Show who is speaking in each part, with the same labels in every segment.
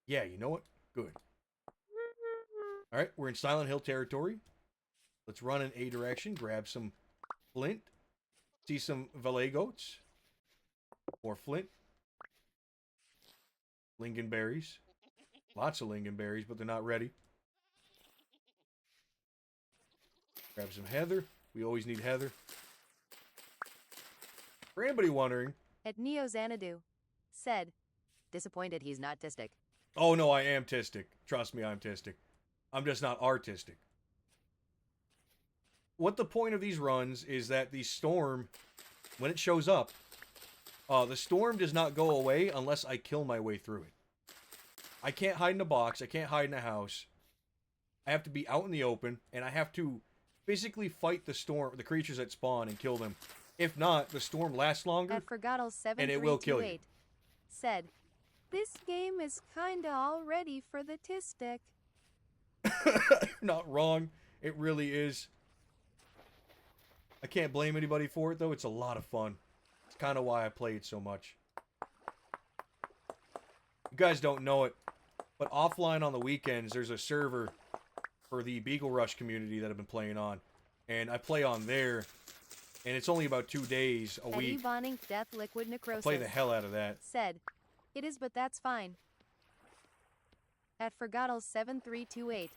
Speaker 1: Yeah, you know what? Good. All right, we're in Silent Hill territory. Let's run in a direction, grab some flint, see some valet goats, more flint, lingonberries. Lots of lingonberries, but they're not ready. Grab some heather. We always need heather. For anybody wondering,
Speaker 2: At Neo Xanadu. Said, disappointed he's not Tistic.
Speaker 1: oh no, I am Tistic. Trust me, I'm Tistic. I'm just not artistic. What the point of these runs is that the storm, when it shows up, the storm does not go away unless I kill my way through it. I can't hide in a box. I can't hide in a house. I have to be out in the open, and I have to physically fight the storm, the creatures that spawn, and kill them. If not, the storm lasts longer,
Speaker 2: At Forgottles
Speaker 1: and it will kill you.
Speaker 2: 7328. Said, this game is kinda all ready for the Tistic.
Speaker 1: Not wrong. It really is. I can't blame anybody for it, though. It's a lot of fun. It's kind of why I play it so much. You guys don't know it, but offline on the weekends, there's a server for the Beagle Rush community that I've been playing on. And I play on there, and it's only about 2 days a
Speaker 2: At
Speaker 1: week.
Speaker 2: Ebonic Death Liquid
Speaker 1: I
Speaker 2: Necrosis.
Speaker 1: play the hell out of that.
Speaker 2: Said, it is but that's fine. At Forgottles 7328.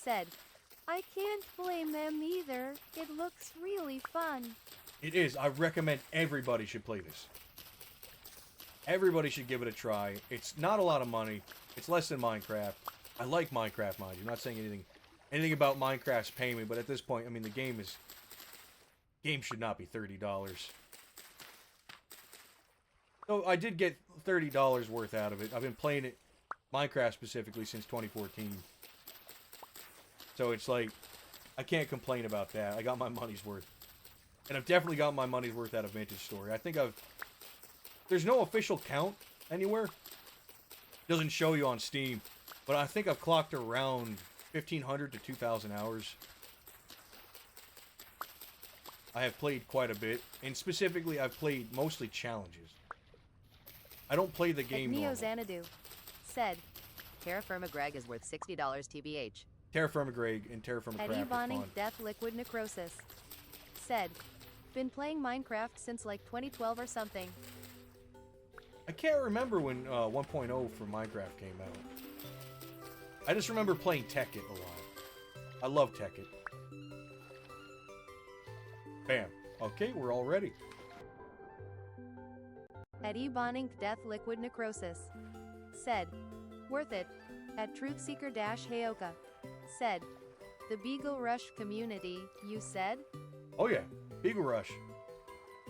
Speaker 2: Said, I can't blame them either. It looks really fun.
Speaker 1: It is. I recommend everybody should play this. Everybody should give it a try. It's not a lot of money. It's less than Minecraft. I like Minecraft, mind you. I'm not saying anything about Minecraft's paying me, but at this point, I mean, the game should not be $30. So I did get $30 worth out of it. I've been playing it, Minecraft specifically, since 2014. So it's like, I can't complain about that. I got my money's worth. And I've definitely got my money's worth out of Vintage Story. I think there's no official count anywhere. It doesn't show you on Steam. But I think I've clocked around 1,500 to 2,000 hours. I have played quite a bit. And specifically, I've played mostly challenges. I don't play the game
Speaker 2: At Neo
Speaker 1: normal.
Speaker 2: Xanadu. Said, Terra Firma Greg is worth $60 TBH.
Speaker 1: Terra Firma Greg and Terra Firma
Speaker 2: At
Speaker 1: Craft are fun.
Speaker 2: Ebonic Death Liquid Necrosis. Said, been playing Minecraft since like 2012 or something.
Speaker 1: I can't remember when 1.0 for Minecraft came out. I just remember playing Tekkit a lot. I love Tekkit. Bam. Okay, we're all ready.
Speaker 2: At Ebonic Death Liquid Necrosis. Said, worth it. At Truthseeker Hayoka. Said, the Beagle Rush community, you said?
Speaker 1: Oh yeah, Beagle Rush.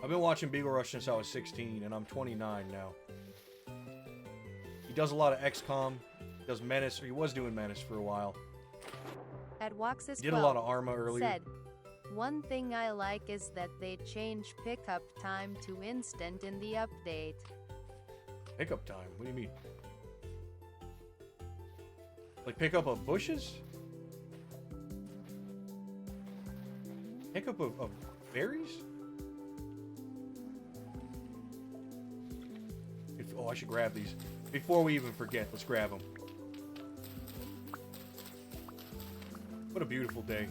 Speaker 1: I've been watching Beagle Rush since I was 16, and I'm 29 now. He does a lot of XCOM, does Menace, or he was doing Menace for a while.
Speaker 2: At Waxis
Speaker 1: He did a lot of Arma earlier.
Speaker 2: Said, one thing I like is that they change pickup time to instant in the update.
Speaker 1: Pickup time? What do you mean? Like pick up of bushes? Pickup of berries? Oh, I should grab these. Before we even forget, let's grab them. What a beautiful day.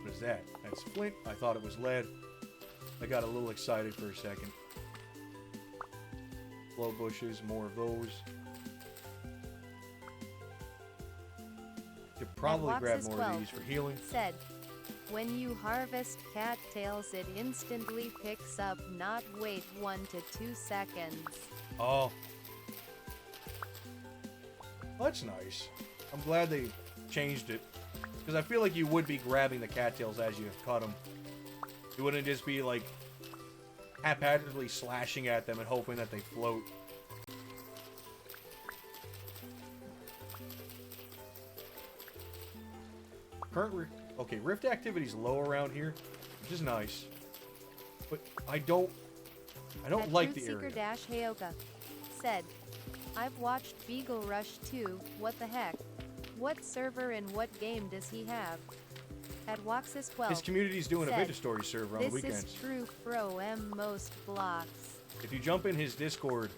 Speaker 1: What is that? That's flint. I thought it was lead. I got a little excited for a second. Blow bushes, more of those. Could probably grab more of these for healing.
Speaker 2: Said, when you harvest cattails, it instantly picks up, not wait 1 to 2 seconds.
Speaker 1: Oh. Well, that's nice. I'm glad they changed it. Because I feel like you would be grabbing the cattails as you cut them. You wouldn't just be, like, haphazardly slashing at them and hoping that they float. Okay, rift activity's low around here, which is nice. But I don't
Speaker 2: At
Speaker 1: like the area.
Speaker 2: Hayoka. Said, I've watched Beagle Rush 2, what the heck? What server and what game does he have? At Waxis 12.
Speaker 1: His community's doing a
Speaker 2: said,
Speaker 1: Vintage Story server on the
Speaker 2: this
Speaker 1: weekends.
Speaker 2: is true pro M most blocks.
Speaker 1: If you jump in his Discord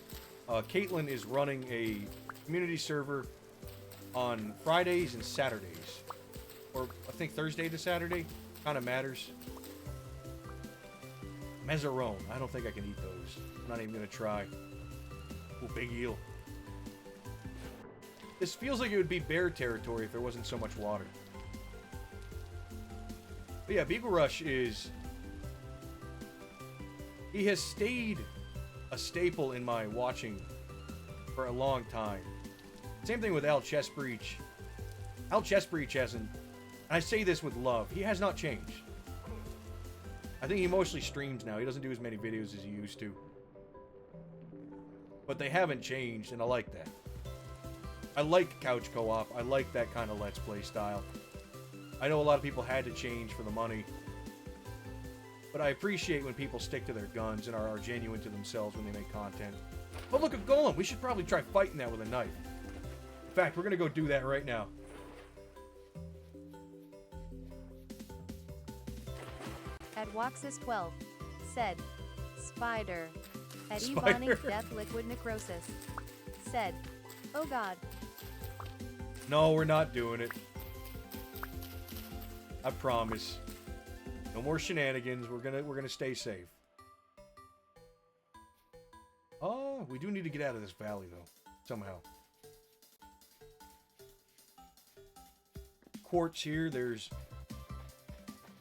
Speaker 1: Caitlin is running a community server on Fridays and Saturdays. Or, I think Thursday to Saturday. Kind of matters. Mezzarone. I don't think I can eat those. I'm not even going to try. Ooh, big eel. This feels like it would be bear territory if there wasn't so much water. But yeah, Beagle Rush is... He has stayed a staple in my watching for a long time. Same thing with Al Chestbreach. Al Chestbreach hasn't... And I say this with love. He has not changed. I think he mostly streams now. He doesn't do as many videos as he used to. But they haven't changed, and I like that. I like couch co-op. I like that kind of Let's Play style. I know a lot of people had to change for the money. But I appreciate when people stick to their guns and are genuine to themselves when they make content. Oh, look at Golem! We should probably try fighting that with a knife. In fact, we're going to go do that right now.
Speaker 2: At Waxis12 said, Spider. At
Speaker 1: Spider.
Speaker 2: Ebonic Death Liquid Necrosis said, oh god.
Speaker 1: No, we're not doing it. I promise. No more shenanigans. We're gonna stay safe. Oh, we do need to get out of this valley though, somehow. Quartz here. There's.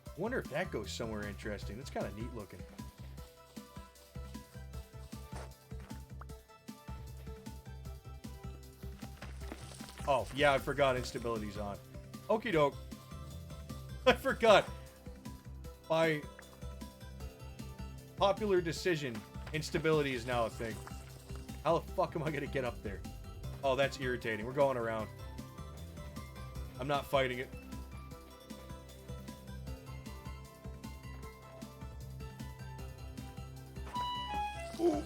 Speaker 1: I wonder if that goes somewhere interesting. That's kind of neat looking. Oh, yeah, I forgot instability's on. Okie doke. I forgot. By popular decision, instability is now a thing. How the fuck am I gonna get up there? Oh, that's irritating. We're going around. I'm not fighting it. Ooh.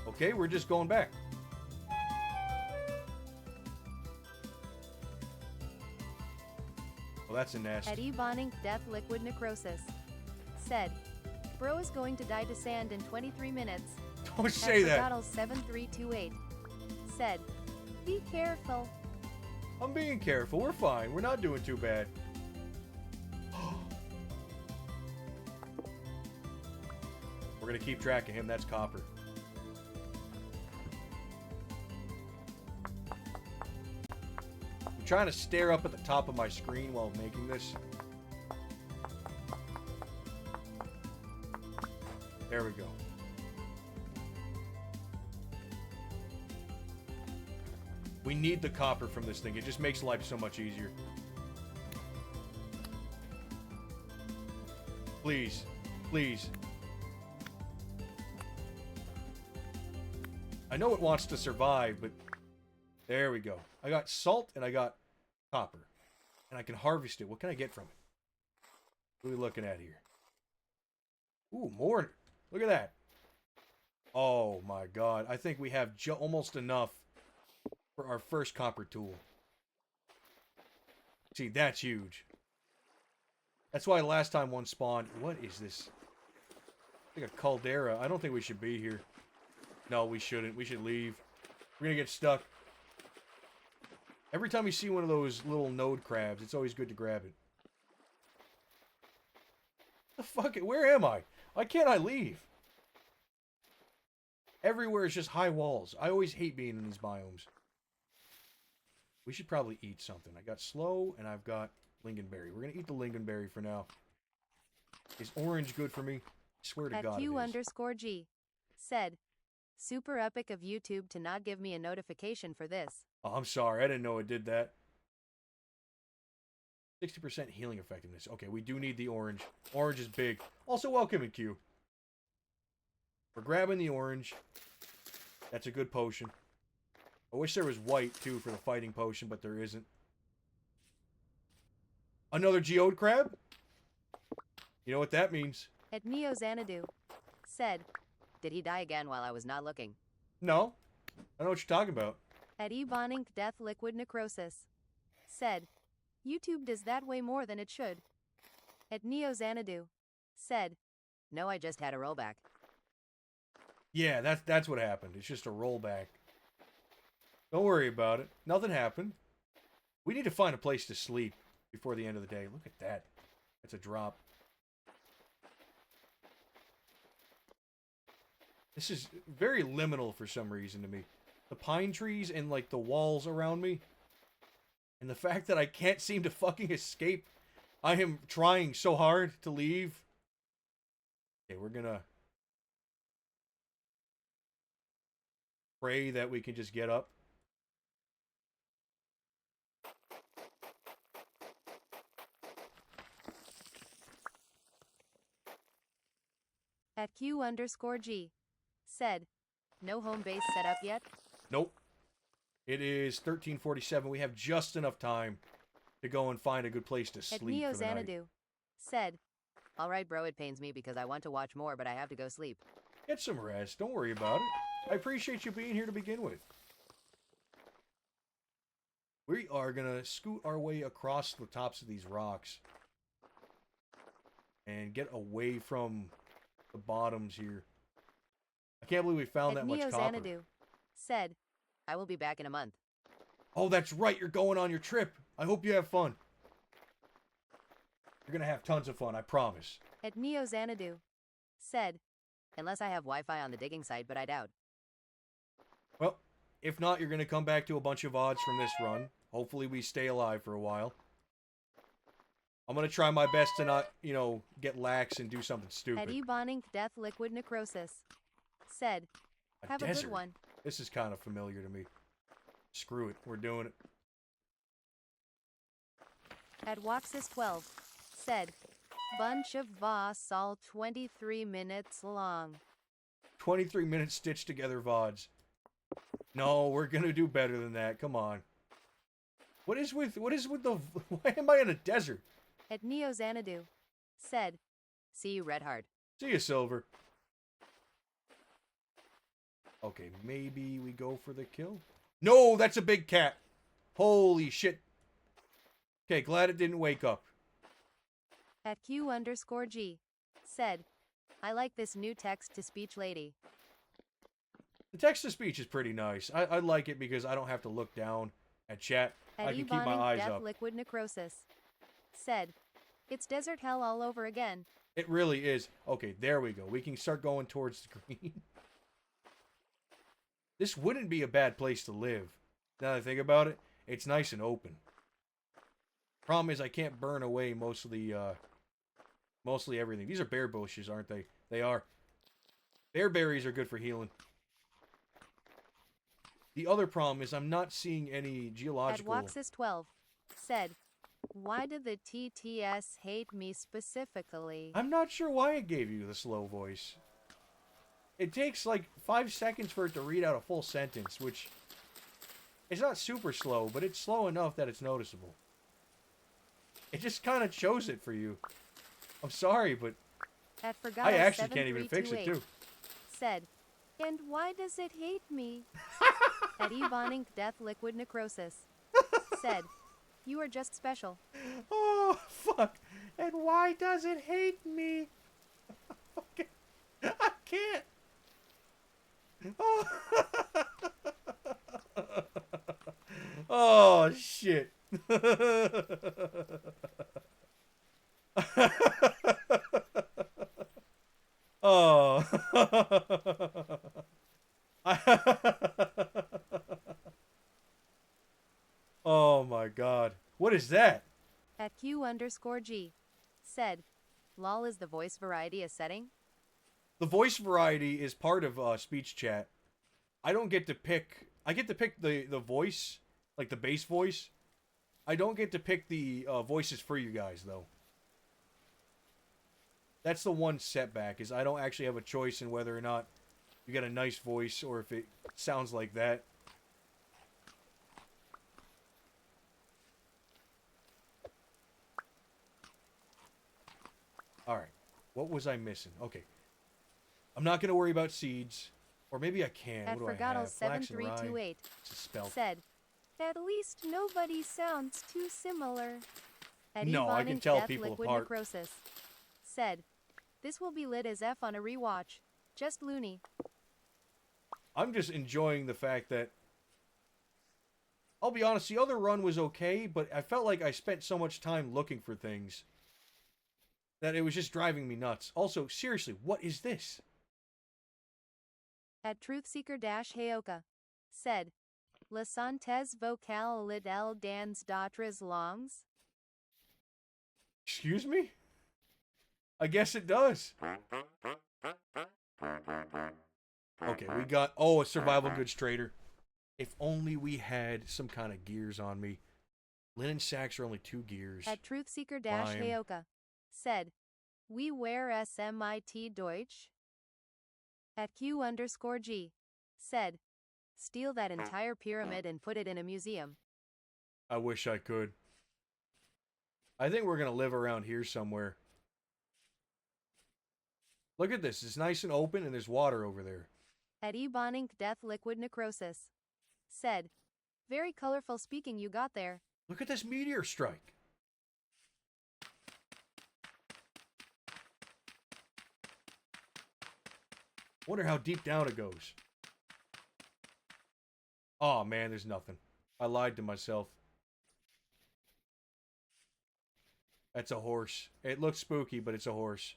Speaker 1: Okay, we're just going back. Well, that's a nest.
Speaker 2: At Ebonic Death Liquid Necrosis said, bro is going to die to sand in 23 minutes.
Speaker 1: Don't say that.
Speaker 2: At 7328 said, be careful.
Speaker 1: I'm being careful. We're fine. We're not doing too bad. We're going to keep track of him. That's Copper. I'm trying to stare up at the top of my screen while making this. There we go. We need the copper from this thing. It just makes life so much easier. Please. Please. I know it wants to survive, but there we go. I got salt and I got copper. And I can harvest it. What can I get from it? What are we looking at here? Ooh, more. Look at that. Oh my god. I think we have almost enough for our first copper tool. See, that's huge. That's why last time one spawned. What is this? Like a caldera. I don't think we should be here. No, we shouldn't. We should leave. We're gonna get stuck. Every time we see one of those little node crabs, it's always good to grab it. The fuck? Where am I? Why can't I leave? Everywhere is just high walls. I always hate being in these biomes. We should probably eat something. I got slow and I've got lingonberry. We're gonna eat the lingonberry for now. Is orange good for me? I swear to
Speaker 2: At
Speaker 1: God
Speaker 2: Q_G said, super epic of YouTube to not give me a notification for this.
Speaker 1: Oh, I'm sorry. I didn't know it did that. 60% healing effectiveness. Okay, we do need the orange. Orange is big. Also, welcome in Q. We're grabbing the orange. That's a good potion. I wish there was white, too, for the fighting potion, but there isn't. Another geode crab? You know what that means.
Speaker 2: At Neo Xanadu said, did he die again while I was not looking?
Speaker 1: No. I know what you're talking about.
Speaker 2: At Ebonic Death Liquid Necrosis said, YouTube does that way more than it should. At Neo Xanadu said, no, I just had a rollback.
Speaker 1: Yeah, that's what happened. It's just a rollback. Don't worry about it. Nothing happened. We need to find a place to sleep before the end of the day. Look at that. That's a drop. This is very liminal for some reason to me. The pine trees and, like, the walls around me. And the fact that I can't seem to fucking escape. I am trying so hard to leave. Okay, we're gonna pray that we can just get up.
Speaker 2: At Q_G. Said, no home base set up yet?
Speaker 1: Nope. It is 13:47. We have just enough time to go and find a good place to
Speaker 2: At
Speaker 1: sleep
Speaker 2: Neo
Speaker 1: for the night.
Speaker 2: Xanadu. Said, alright bro, it pains me because I want to watch more, but I have to go sleep.
Speaker 1: Get some rest. Don't worry about it. I appreciate you being here to begin with. We are going to scoot our way across the tops of these rocks. And get away from the bottoms here. I can't believe we found
Speaker 2: At
Speaker 1: that much
Speaker 2: Neo
Speaker 1: copper.
Speaker 2: Xanadu. Said, I will be back in a month.
Speaker 1: Oh, that's right. You're going on your trip. I hope you have fun. You're going to have tons of fun, I promise.
Speaker 2: At Neo Xanadu. Said, unless I have Wi-Fi on the digging site, but I doubt.
Speaker 1: Well, if not, you're going to come back to a bunch of odds from this run. Hopefully we stay alive for a while. I'm going to try my best to not, you know, get lax and do something
Speaker 2: At
Speaker 1: stupid.
Speaker 2: Ebonic Death Liquid Necrosis. Said, have a good one.
Speaker 1: This is kind of familiar to me. Screw it. We're doing it.
Speaker 2: At Waxis12. Said, bunch of Voss all 23 minutes long.
Speaker 1: 23 minute stitched together VODs. No, we're going to do better than that. Come on. What is with the... Why am I in a desert?
Speaker 2: At Neo Xanadu. Said, see you Red Heart.
Speaker 1: See you, Silver. Okay, maybe we go for the kill? No, that's a big cat. Holy shit. Okay, glad it didn't wake up.
Speaker 2: At Q_G. Said, I like this new text-to-speech lady.
Speaker 1: The text-to-speech is pretty nice. I like it because I don't have to look down at chat.
Speaker 2: At
Speaker 1: I can keep my
Speaker 2: Ebonic
Speaker 1: eyes
Speaker 2: Death
Speaker 1: up.
Speaker 2: Liquid Necrosis. Said, it's desert hell all over again.
Speaker 1: It really is. Okay, there we go. We can start going towards the green. This wouldn't be a bad place to live. Now that I think about it, it's nice and open. Problem is I can't burn away mostly everything. These are bear bushes, aren't they? They are. Bear berries are good for healing. The other problem is I'm not seeing any geological...
Speaker 2: At Waxis12. Said, why did the TTS hate me specifically?
Speaker 1: I'm not sure why it gave you the slow voice. It takes like 5 seconds for it to read out a full sentence, which is not super slow, but it's slow enough that it's noticeable. It just kind of shows it for you. I'm sorry, but
Speaker 2: At
Speaker 1: I actually can't even fix it too.
Speaker 2: Said, and why does it hate me? At Ebonic Death Liquid Necrosis. Said, you are just special.
Speaker 1: Oh, fuck. And why does it hate me? Okay. I can't. Oh. Oh, shit. Oh. Oh my god. What is that?
Speaker 2: At Q_G. Said, lol, is the voice variety a setting?
Speaker 1: The voice variety is part of speech chat. I don't get to pick... I get to pick the voice, like the bass voice. I don't get to pick the voices for you guys, though. That's the one setback, is I don't actually have a choice in whether or not you get a nice voice or if it sounds like that. Alright. What was I missing? Okay. I'm not going to worry about seeds. Or maybe I can.
Speaker 2: At
Speaker 1: What do I have? Flax and rye.
Speaker 2: Forgottles7328.
Speaker 1: It's a spell.
Speaker 2: Said, at least nobody sounds too similar. At
Speaker 1: No, I can
Speaker 2: Ebonic
Speaker 1: tell
Speaker 2: Death
Speaker 1: people
Speaker 2: Liquid
Speaker 1: apart.
Speaker 2: Necrosis. Said, this will be lit as F on a rewatch. Just loony.
Speaker 1: I'm just enjoying the fact that, I'll be honest, the other run was okay, but I felt like I spent so much time looking for things that it was just driving me nuts. Also, seriously, what is this?
Speaker 2: At Truthseeker-Heyoka said, "Le santes vocal lidl dans d'autres langues?"
Speaker 1: Excuse me? I guess it does. Okay, we got, oh, a survival goods trader. If only we had some kind of gears on me. Linen sacks are only 2 gears.
Speaker 2: At Truthseeker-Heyoka said, "We wear SMIT Deutsch?" At Q_G said, "Steal that entire pyramid and put it in a museum."
Speaker 1: I wish I could. I think we're going to live around here somewhere. Look at this. It's nice and open and there's water over there.
Speaker 2: At Ebonic Death Liquid Necrosis said, "Very colorful speaking you got there."
Speaker 1: Look at this meteor strike. Wonder how deep down it goes. Oh man, there's nothing. I lied to myself. That's a horse. It looks spooky, but it's a horse.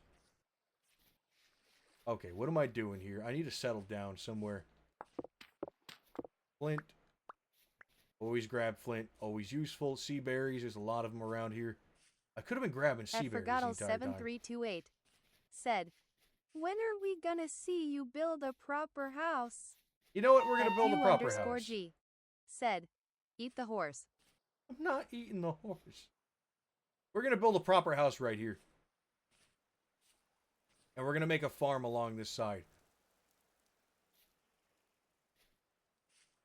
Speaker 1: Okay, what am I doing here? I need to settle down somewhere. Flint. Always grab flint. Always useful. Sea berries. There's a lot of them around here. I could have been grabbing sea
Speaker 2: At
Speaker 1: berries the entire time.
Speaker 2: Forgotle7328 said, "When are we gonna see you build a proper house?"
Speaker 1: You know what? We're gonna
Speaker 2: At
Speaker 1: build a proper house.
Speaker 2: Q_G said, "Eat the horse."
Speaker 1: I'm not eating the horse. We're gonna build a proper house right here. And we're gonna make a farm along this side.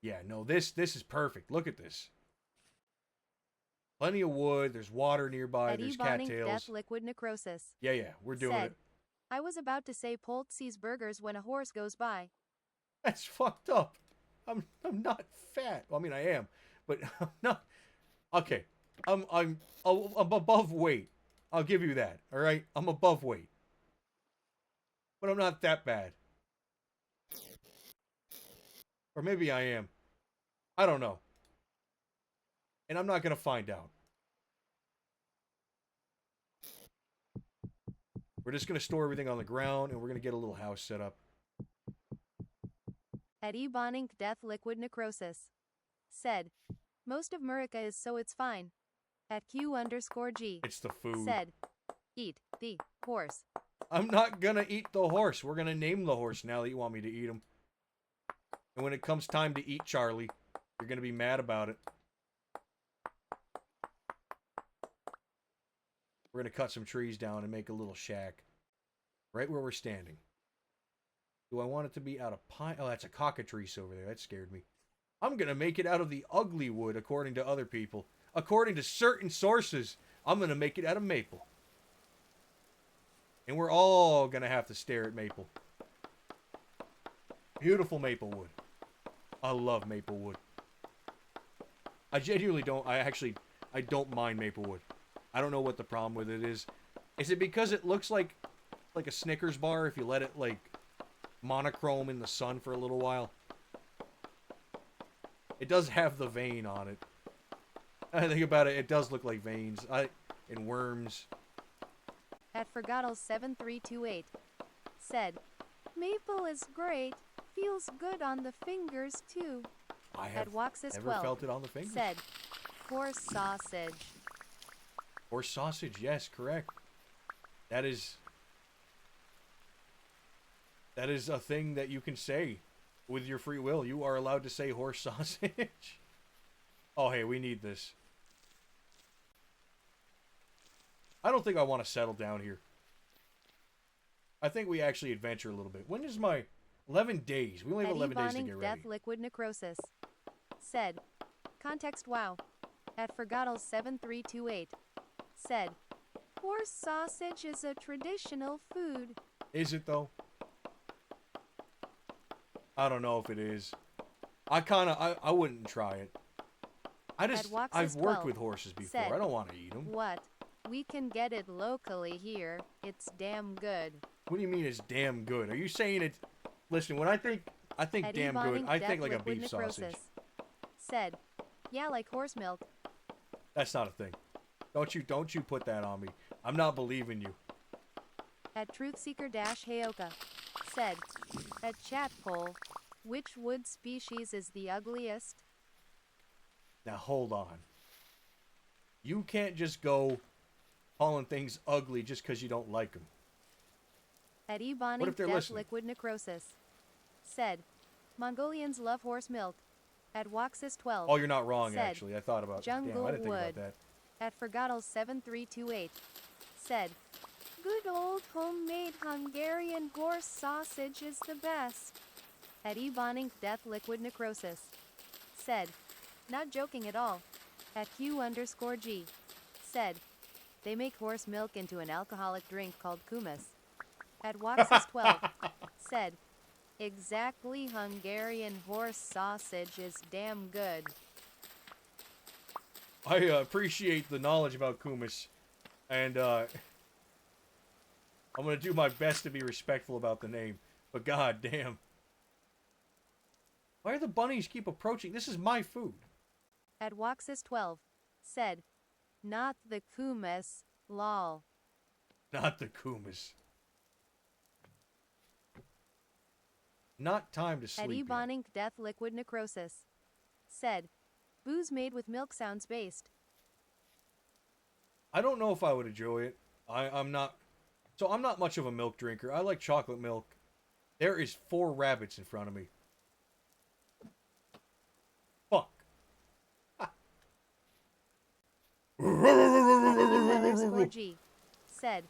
Speaker 1: Yeah, no, this is perfect. Look at this. Plenty of wood. There's water nearby.
Speaker 2: At
Speaker 1: There's
Speaker 2: Ebonic Death
Speaker 1: cattails.
Speaker 2: Liquid Necrosis
Speaker 1: Yeah, we're doing
Speaker 2: said,
Speaker 1: it.
Speaker 2: "I was about to say Poltzi's burgers when a horse goes by."
Speaker 1: That's fucked up. I'm not fat. Well, I mean, I am, but I'm not. Okay, I'm above weight. I'll give you that. All right, I'm above weight, but I'm not that bad. Or maybe I am. I don't know. And I'm not gonna find out. We're just gonna store everything on the ground, and we're gonna get a little house set up.
Speaker 2: At Ebonic Death Liquid Necrosis said, "Most of Murica is so it's fine." At Q_G
Speaker 1: It's the food.
Speaker 2: said, "Eat the horse."
Speaker 1: I'm not gonna eat the horse. We're gonna name the horse now that you want me to eat him. And when it comes time to eat Charlie, you're gonna be mad about it. We're gonna cut some trees down and make a little shack. Right where we're standing. Do I want it to be out of pine? Oh, that's a cockatrice over there. That scared me. I'm gonna make it out of the ugly wood, according to other people. According to certain sources, I'm gonna make it out of maple. And we're all gonna have to stare at maple. Beautiful maple wood. I love maple wood. I genuinely don't. I don't mind maple wood. I don't know what the problem with it is. Is it because it looks like a Snickers bar if you let it like monochrome in the sun for a little while? It does have the vein on it. I think about it, it does look like veins. And worms.
Speaker 2: At Forgotle7328 said, "Maple is great. Feels good on the fingers too."
Speaker 1: I
Speaker 2: At
Speaker 1: have never
Speaker 2: Waxis12
Speaker 1: felt it on the fingers.
Speaker 2: said, "Horse sausage."
Speaker 1: Or sausage, yes, correct. That is a thing that you can say with your free will. You are allowed to say horse sausage. Oh, hey, we need this. I don't think I want to settle down here. I think we actually adventure a little bit. When is my 11 days? We only have
Speaker 2: At
Speaker 1: 11 days to
Speaker 2: Ebonic
Speaker 1: get
Speaker 2: Death
Speaker 1: ready.
Speaker 2: Liquid Necrosis said, "Context wow." At Forgotle7328 said, "Horse sausage is a traditional food."
Speaker 1: Is it though? I don't know if it is. I wouldn't try it.
Speaker 2: Waxis
Speaker 1: I've worked
Speaker 2: 12
Speaker 1: with horses before.
Speaker 2: said,
Speaker 1: I don't want to eat them.
Speaker 2: "What? We can get it locally here. It's damn good."
Speaker 1: What do you mean it's damn good? Are you saying it? Listen, when I think I think
Speaker 2: At
Speaker 1: damn good.
Speaker 2: Ebonic
Speaker 1: I
Speaker 2: Death
Speaker 1: think like a
Speaker 2: Liquid
Speaker 1: beef
Speaker 2: Necrosis
Speaker 1: sausage.
Speaker 2: said, yeah, like horse milk.
Speaker 1: That's not a thing. Don't you put that on me. I'm not believing you.
Speaker 2: At Truthseeker-Hayoka said, at chat poll, which wood species is the ugliest?
Speaker 1: Now hold on. You can't just go calling things ugly just because you don't like them.
Speaker 2: At
Speaker 1: What if
Speaker 2: Ebonic
Speaker 1: they're
Speaker 2: Death
Speaker 1: listening?
Speaker 2: Liquid Necrosis said, Mongolians love horse milk. At Waxis12
Speaker 1: Oh, you're not wrong,
Speaker 2: said,
Speaker 1: actually. I thought about that. Damn, I
Speaker 2: Jungle
Speaker 1: didn't think about
Speaker 2: Wood.
Speaker 1: that.
Speaker 2: At Forgottles7328 said, good old homemade Hungarian horse sausage is the best. At Ebonic Death Liquid Necrosis said, not joking at all. At Q_G said, they make horse milk into an alcoholic drink called kumis. At Waxis12 said, exactly, Hungarian horse sausage is damn good.
Speaker 1: I appreciate the knowledge about kumis, and I'm gonna do my best to be respectful about the name. But god damn, why do the bunnies keep approaching? This is my food.
Speaker 2: At Waxis12 said, not the kumis, lol.
Speaker 1: Not the kumis. Not time to
Speaker 2: At
Speaker 1: sleep.
Speaker 2: Ebonic Death Liquid Necrosis said, booze made with milk sounds based.
Speaker 1: I don't know if I would enjoy it. I'm not. So I'm not much of a milk drinker. I like chocolate milk. There is 4 rabbits in front of me. Fuck.
Speaker 2: Q_G said,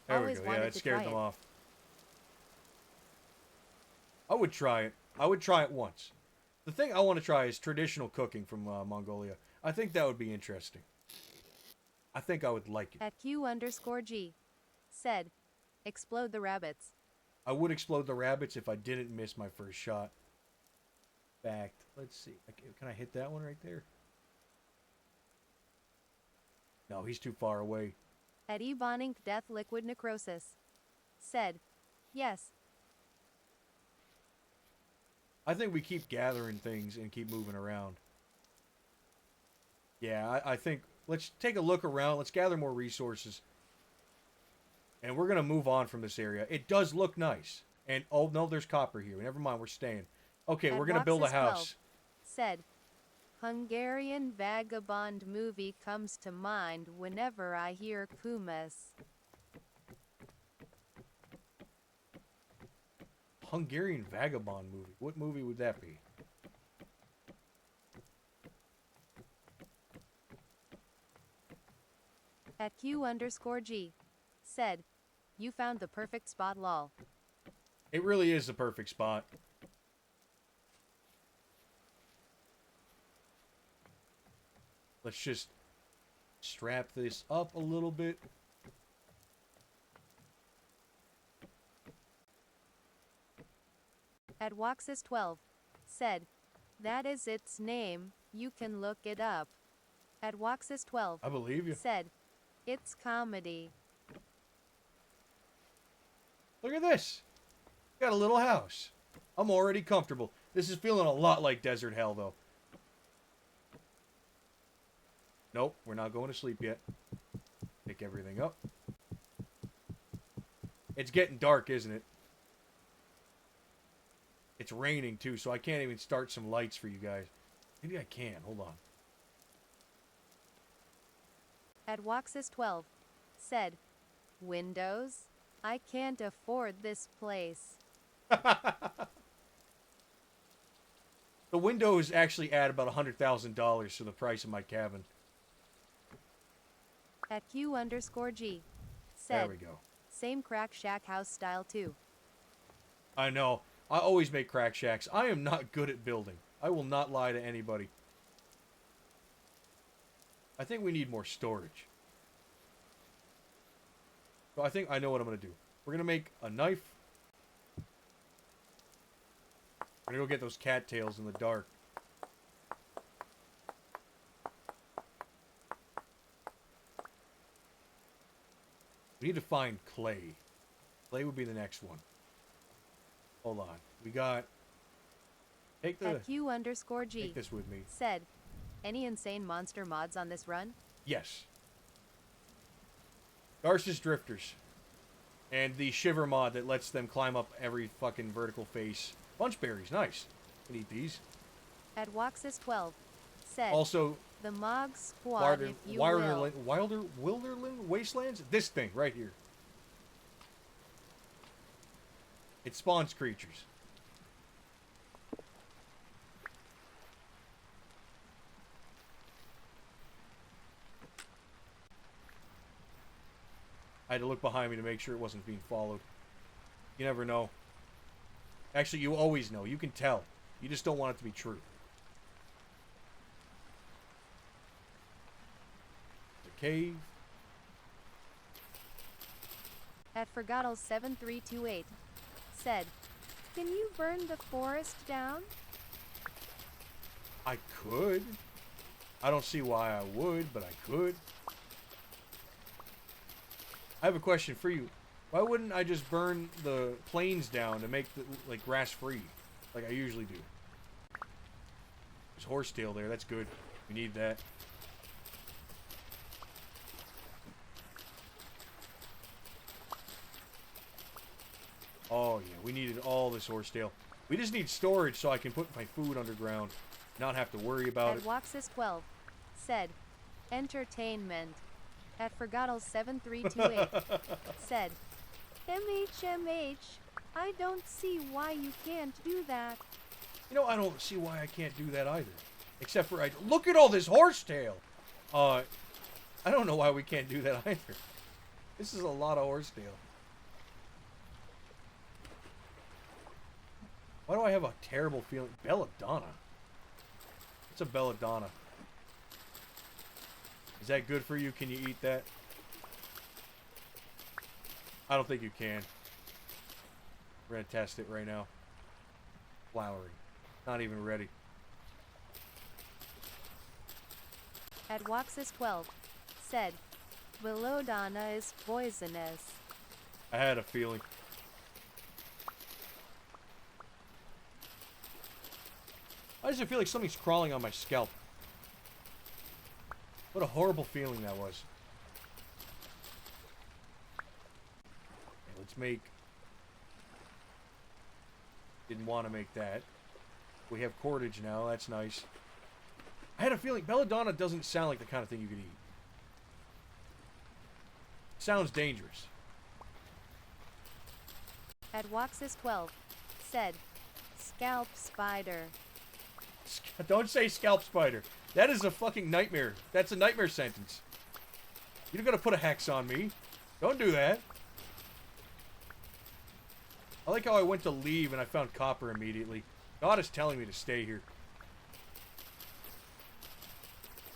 Speaker 1: There we
Speaker 2: always
Speaker 1: go. Yeah,
Speaker 2: wanted
Speaker 1: it
Speaker 2: to
Speaker 1: scared
Speaker 2: try
Speaker 1: them
Speaker 2: it.
Speaker 1: off. I would try it. I would try it once. The thing I want to try is traditional cooking from Mongolia. I think that would be interesting. I think I would like it.
Speaker 2: At Q_G said, explode the rabbits.
Speaker 1: I would explode the rabbits if I didn't miss my first shot. Fact. Let's see. Can I hit that one right there? No, he's too far away.
Speaker 2: At Ebonic Death Liquid Necrosis said, yes.
Speaker 1: I think we keep gathering things and keep moving around. Yeah, I think let's take a look around. Let's gather more resources. And we're going to move on from this area. It does look nice. And, oh, no, there's copper here. Never mind, we're staying. Okay,
Speaker 2: At
Speaker 1: we're going to build a
Speaker 2: Waxis12
Speaker 1: house.
Speaker 2: said, Hungarian vagabond movie comes to mind whenever I hear kumis.
Speaker 1: Hungarian vagabond movie. What movie would that be?
Speaker 2: At Q_G said, you found the perfect spot, lol.
Speaker 1: It really is the perfect spot. Let's just strap this up a little bit.
Speaker 2: At Waxis12 said, that is its name, you can look it up. At Waxis12
Speaker 1: I believe you.
Speaker 2: said, it's comedy.
Speaker 1: Look at this. Got a little house. I'm already comfortable. This is feeling a lot like desert hell, though. Nope, we're not going to sleep yet. Pick everything up. It's getting dark, isn't it? It's raining, too, so I can't even start some lights for you guys. Maybe I can. Hold on.
Speaker 2: At Waxis12 said, Windows? I can't afford this place.
Speaker 1: The windows actually add about $100,000 to the price of my cabin.
Speaker 2: At Q_G said,
Speaker 1: There we go.
Speaker 2: same crack shack house style too.
Speaker 1: I know. I always make crack shacks. I am not good at building. I will not lie to anybody. I think we need more storage. So I think I know what I'm going to do. We're going to make a knife. We're going to go get those cattails in the dark. We need to find clay. Clay would be the next one. Hold on. We got Take
Speaker 2: At Q underscore G.
Speaker 1: Take this with me.
Speaker 2: Said, any insane monster mods on this run?
Speaker 1: Yes. Garce's Drifters. And the Shiver mod that lets them climb up every fucking vertical face. Bunchberries, nice. Can eat these.
Speaker 2: At Waxis12. Said,
Speaker 1: Also,
Speaker 2: the Mog Squad, if you will.
Speaker 1: Wilderland Wastelands? This thing right here. It spawns creatures. I had to look behind me to make sure it wasn't being followed. You never know. Actually, you always know. You can tell. You just don't want it to be true. The cave.
Speaker 2: At Forgottles7328. Said, can you burn the forest down?
Speaker 1: I could. I don't see why I would, but I could. I have a question for you. Why wouldn't I just burn the plains down to make the like grass free, like I usually do? There's horsetail there. That's good. We need that. Oh yeah, we needed all this horsetail. We just need storage so I can put my food underground, not have to worry about it.
Speaker 2: At Waxis12. Said, entertainment. At Forgottles7328. Said, MHMH, I don't see why you can't do that.
Speaker 1: You know, I don't see why I can't do that either. Except for, look at all this horsetail! I don't know why we can't do that either. This is a lot of horsetail. Why do I have a terrible feeling? Belladonna? What's a belladonna? Is that good for you? Can you eat that? I don't think you can. We're gonna test it right now. Flowering. Not even ready.
Speaker 2: At Waxis12. Said, belladonna is poisonous.
Speaker 1: I had a feeling. Why does it feel like something's crawling on my scalp? What a horrible feeling that was. Okay, let's make... Didn't want to make that. We have cordage now, that's nice. I had a feeling belladonna doesn't sound like the kind of thing you could eat. Sounds dangerous.
Speaker 2: At Waxis12. Said, scalp spider.
Speaker 1: Don't say scalp spider. That is a fucking nightmare. That's a nightmare sentence. You're gonna put a hex on me. Don't do that. I like how I went to leave and I found copper immediately. God is telling me to stay here.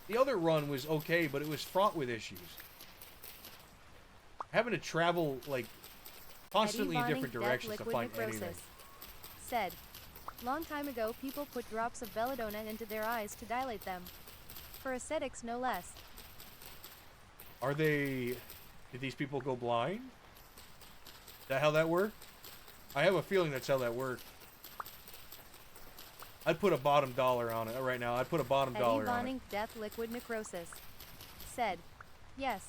Speaker 1: The other run was okay, but it was fraught with issues. Having to travel, like, constantly in different directions to find anything.
Speaker 2: Said, long time ago people put drops of belladonna into their eyes to dilate them. For aesthetics no less.
Speaker 1: Are they... Did these people go blind? Is that how that worked? I have a feeling that's how that worked. I'd put a bottom dollar on it right now. I'd put a bottom dollar on it.
Speaker 2: Death liquid necrosis. Said, yes.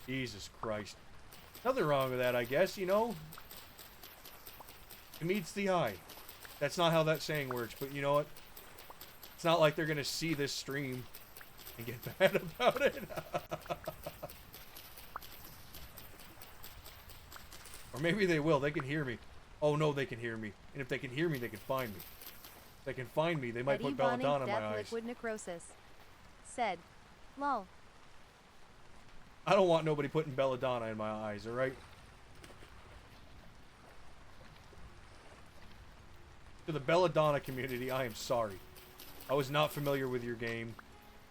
Speaker 1: Jesus Christ. Nothing wrong with that, I guess, you know? It meets the eye. That's not how that saying works, but you know what? It's not like they're gonna see this stream and get mad about it. Or maybe they will. They can hear me. Oh no, they can hear me. And if they can hear me, they can find me. If they can find me, they might put belladonna in my eyes.
Speaker 2: Liquid necrosis. Said, lol.
Speaker 1: I don't want nobody putting belladonna in my eyes, alright? To the belladonna community, I am sorry. I was not familiar with your game.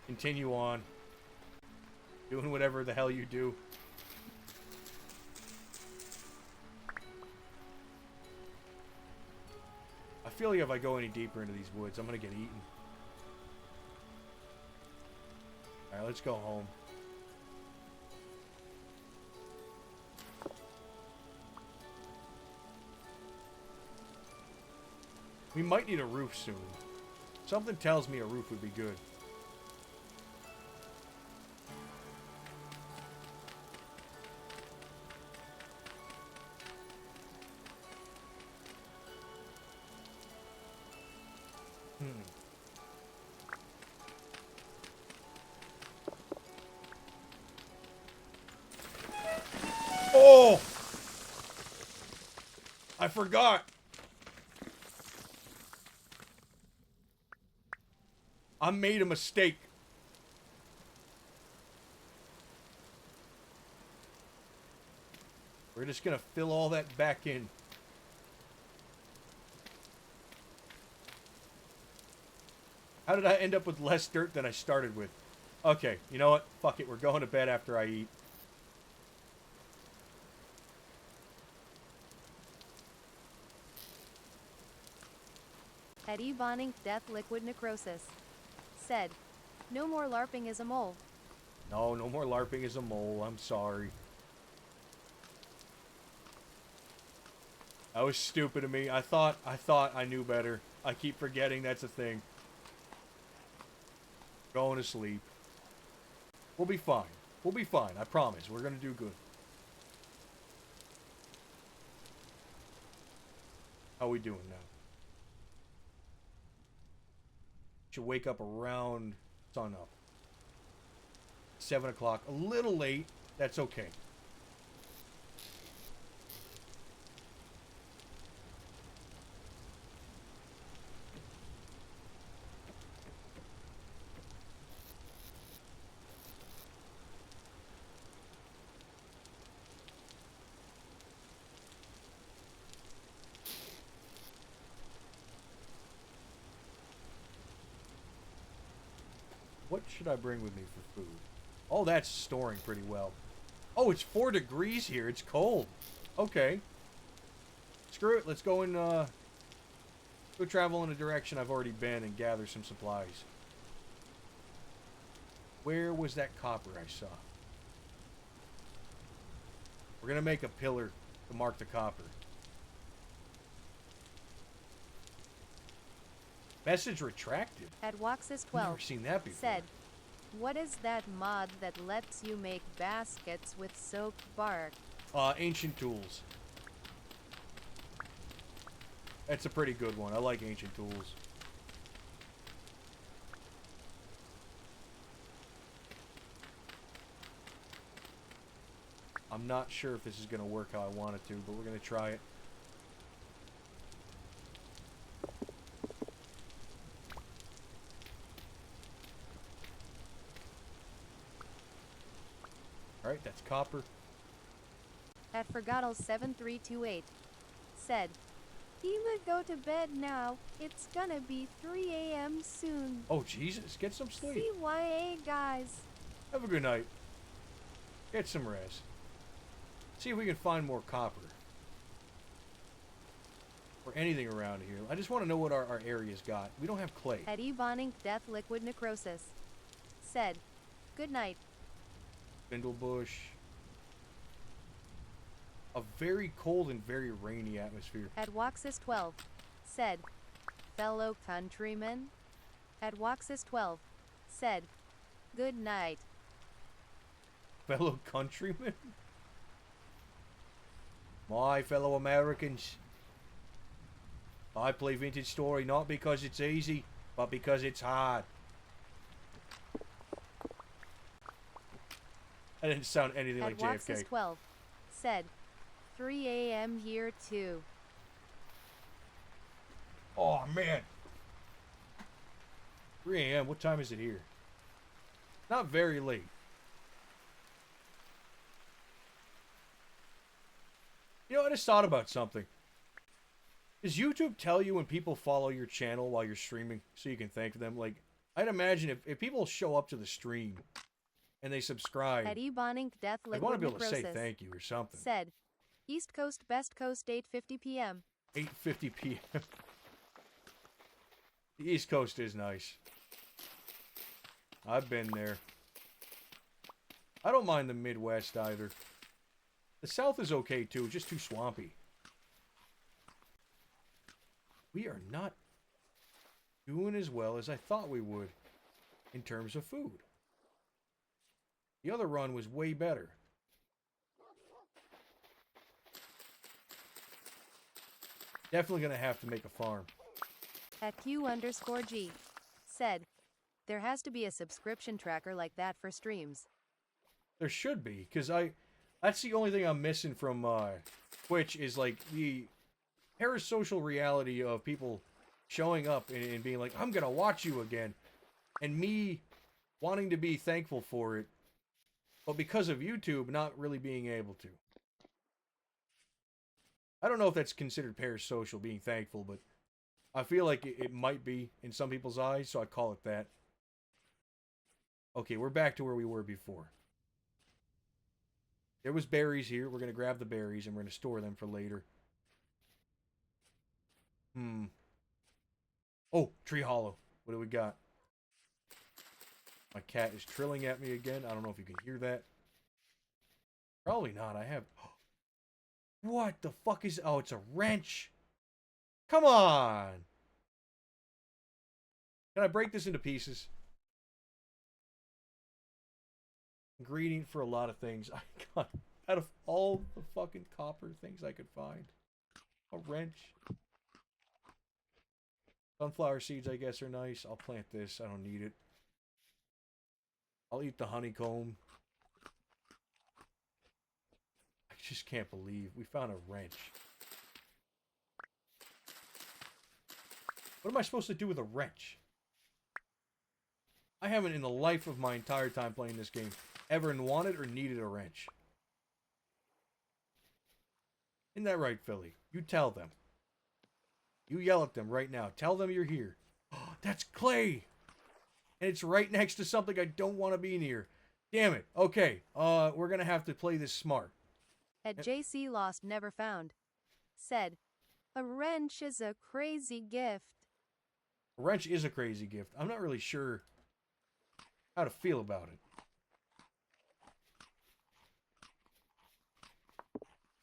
Speaker 1: Continue on. Doing whatever the hell you do. I feel like if I go any deeper into these woods, I'm gonna get eaten. Alright, let's go home. We might need a roof soon. Something tells me a roof would be good. Oh! I forgot. I made a mistake. We're just gonna fill all that back in. How did I end up with less dirt than I started with? Okay, you know what? Fuck it, we're going to bed after I eat.
Speaker 2: Eddie Bonink Death Liquid Necrosis said, no more LARPing as a mole.
Speaker 1: No, no more LARPing as a mole. I'm sorry. That was stupid of me. I thought I knew better. I keep forgetting that's a thing. Going to sleep. We'll be fine. We'll be fine. I promise. We're going to do good. How we doing now? Should wake up around sun up. 7 o'clock. A little late. That's okay. What should I bring with me for food? Oh, that's storing pretty well. Oh, it's 4 degrees here. It's cold. Okay. Screw it. Let's go and go travel in a direction I've already been and gather some supplies. Where was that copper I saw? We're going to make a pillar to mark the copper. Message retracted.
Speaker 2: At Waxis
Speaker 1: I've never
Speaker 2: 12
Speaker 1: seen that before.
Speaker 2: said, what is that mod that lets you make baskets with soaked bark?
Speaker 1: Ancient Tools. That's a pretty good one. I like Ancient Tools. I'm not sure if this is going to work how I want it to, but we're going to try it. Alright, that's copper.
Speaker 2: At Forgottles7328 said, Eva, go to bed now. It's gonna be 3 a.m. soon.
Speaker 1: Oh, Jesus. Get some sleep.
Speaker 2: CYA, guys.
Speaker 1: Have a good night. Get some rest. See if we can find more copper. Or anything around here. I just want to know what our area's got. We don't have clay.
Speaker 2: Eddie Bonink Death Liquid Necrosis said, good night.
Speaker 1: Spindlebush. A very cold and very rainy atmosphere.
Speaker 2: At Waxis 12 said, fellow countrymen. At Waxis 12 said, good night.
Speaker 1: Fellow countrymen? My fellow Americans. I play Vintage Story not because it's easy, but because it's hard. That didn't sound anything like
Speaker 2: At
Speaker 1: JFK.
Speaker 2: Waxis 12 said, 3 a.m. here too.
Speaker 1: Oh, man. 3 a.m. What time is it here? Not very late. You know, I just thought about something. Does YouTube tell you when people follow your channel while you're streaming so you can thank them? Like, I'd imagine if people show up to the stream and they subscribe,
Speaker 2: Eddie Bonink Death
Speaker 1: I'd
Speaker 2: Liquid
Speaker 1: want to be able to
Speaker 2: Necrosis
Speaker 1: say thank you or something.
Speaker 2: said, East Coast, Best Coast, 8:50 p.m.
Speaker 1: 8:50 p.m. The East Coast is nice. I've been there. I don't mind the Midwest either. The South is okay too, just too swampy. We are not doing as well as I thought we would in terms of food. The other run was way better. Definitely going to have to make a farm.
Speaker 2: At Q_G said, there has to be a subscription tracker like that for streams.
Speaker 1: There should be, because that's the only thing I'm missing from Twitch is like the parasocial reality of people showing up and being like, I'm going to watch you again. And me wanting to be thankful for it, but because of YouTube, not really being able to. I don't know if that's considered parasocial, being thankful, but I feel like it might be in some people's eyes, so I call it that. Okay, we're back to where we were before. There was berries here. We're going to grab the berries and we're going to store them for later. Oh, Tree Hollow. What do we got? My cat is trilling at me again. I don't know if you can hear that. Probably not. I have... What the fuck is... Oh, it's a wrench. Come on. Can I break this into pieces? Ingredient for a lot of things. I got... Out of all the fucking copper things I could find. A wrench. Sunflower seeds, I guess, are nice. I'll plant this. I don't need it. I'll eat the honeycomb. I just can't believe we found a wrench. What am I supposed to do with a wrench? I haven't in the life of my entire time playing this game ever wanted or needed a wrench. Isn't that right, Philly? You tell them. You yell at them right now. Tell them you're here. Oh, that's clay! And it's right next to something I don't want to be near. Damn it. Okay, we're gonna have to play this smart.
Speaker 2: At JC Lost Never Found said, a wrench is a crazy gift.
Speaker 1: A wrench is a crazy gift. I'm not really sure how to feel about it.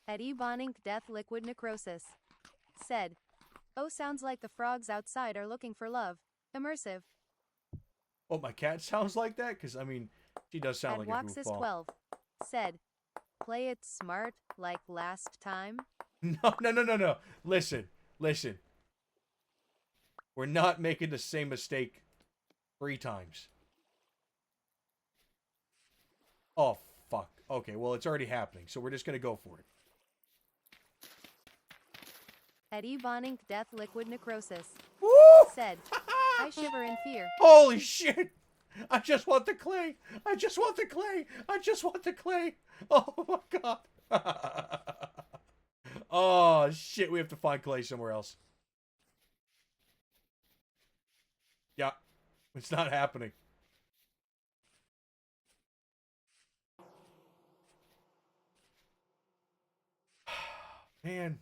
Speaker 2: At Ebonic Death Liquid Necrosis said, oh, sounds like the frogs outside are looking for love. Immersive.
Speaker 1: Oh, my cat sounds like that? Because, I mean, she does sound like a goofball.
Speaker 2: Waxis12 said, play it smart like last time.
Speaker 1: No. Listen. We're not making the same mistake 3 times. Oh, fuck. Okay, well, it's already happening, so we're just going to go for it.
Speaker 2: At Ebonic Death Liquid Necrosis
Speaker 1: Woo!
Speaker 2: said, I shiver in fear.
Speaker 1: Holy shit! I just want the clay! I just want the clay! I just want the clay! Oh my god! Oh shit, we have to find clay somewhere else. Yeah, it's not happening. Man.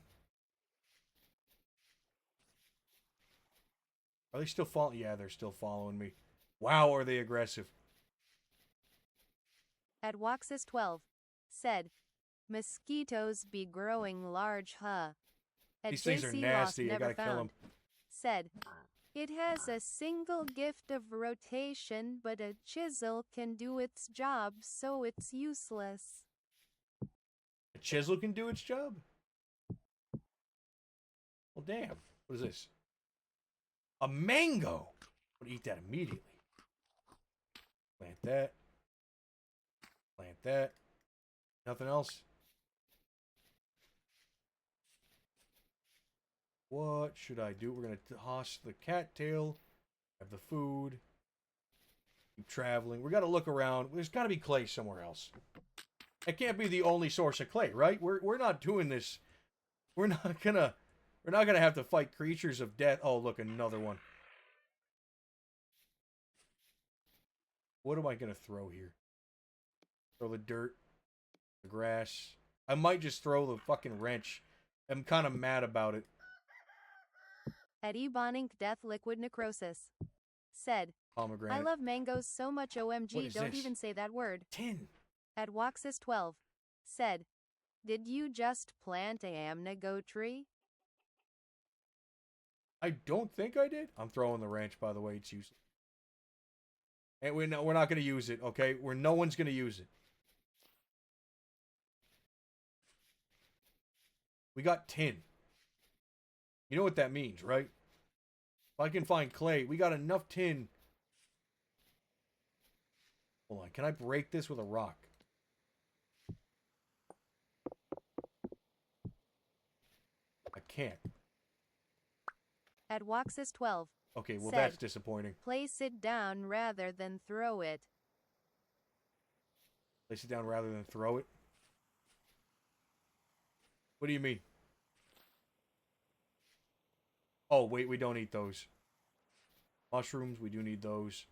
Speaker 1: Are they still following? Yeah, they're still following me. Wow, are they aggressive?
Speaker 2: At Waxis12 said, mosquitoes be growing large, huh? At
Speaker 1: These things are nasty. I gotta kill them.
Speaker 2: Said, it has a single gift of rotation, but a chisel can do its job, so it's useless.
Speaker 1: A chisel can do its job? Well, damn. What is this? A mango! I'm gonna eat that immediately. Plant that. Plant that. Nothing else? What should I do? We're gonna toss the cattail. Have the food. Keep traveling. We gotta look around. There's gotta be clay somewhere else. It can't be the only source of clay, right? We're not doing this. We're not gonna have to fight creatures of death. Oh, look, another one. What am I gonna throw here? Throw the dirt, the grass. I might just throw the fucking wrench. I'm kind of mad about it.
Speaker 2: At Ebonic Death Liquid Necrosis said,
Speaker 1: Pomegranate.
Speaker 2: I love mangoes so much, OMG, don't
Speaker 1: this?
Speaker 2: even say that word.
Speaker 1: 10.
Speaker 2: At Waxis12 said, did you just plant a amnago tree?
Speaker 1: I don't think I did. I'm throwing the wrench, by the way. It's useless. And we're not going to use it, okay? No one's going to use it. We got tin. You know what that means, right? If I can find clay, we got enough tin. Hold on, can I break this with a rock? I can't.
Speaker 2: At Waxis12.
Speaker 1: Okay, well
Speaker 2: said,
Speaker 1: that's disappointing.
Speaker 2: Place it down rather than throw it.
Speaker 1: Place it down rather than throw it? What do you mean? Oh, wait, we don't eat those. Mushrooms, we do need those.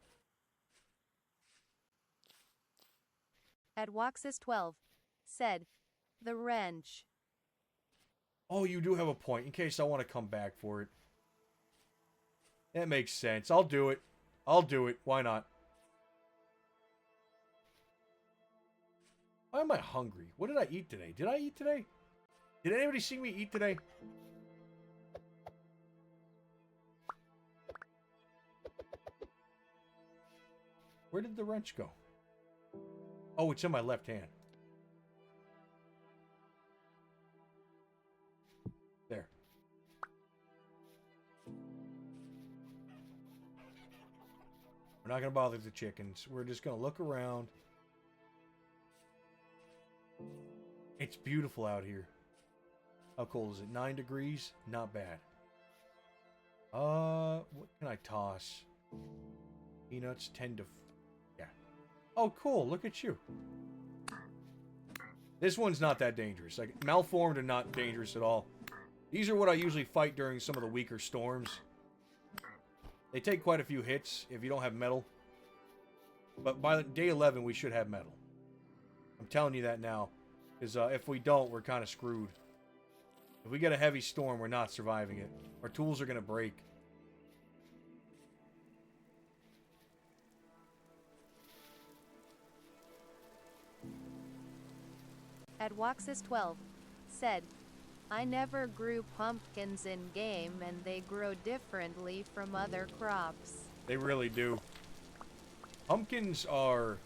Speaker 2: At Waxis12. Said, the wrench.
Speaker 1: Oh, you do have a point, in case I want to come back for it. That makes sense. I'll do it. I'll do it. Why not? Why am I hungry? What did I eat today? Did I eat today? Did anybody see me eat today? Where did the wrench go? Oh, it's in my left hand. There. We're not going to bother the chickens. We're just going to look around. It's beautiful out here. How cold is it? 9 degrees? Not bad. What can I toss? Peanuts, 10 to... Yeah. Oh, cool. Look at you. This one's not that dangerous. Like, malformed and not dangerous at all. These are what I usually fight during some of the weaker storms. They take quite a few hits if you don't have metal. But by day 11, we should have metal. I'm telling you that now. Because if we don't, we're kind of screwed. If we get a heavy storm, we're not surviving it. Our tools are going to break.
Speaker 2: At Waxis12. Said, I never grew pumpkins in game and they grow differently from other crops.
Speaker 1: They really do. Pumpkins are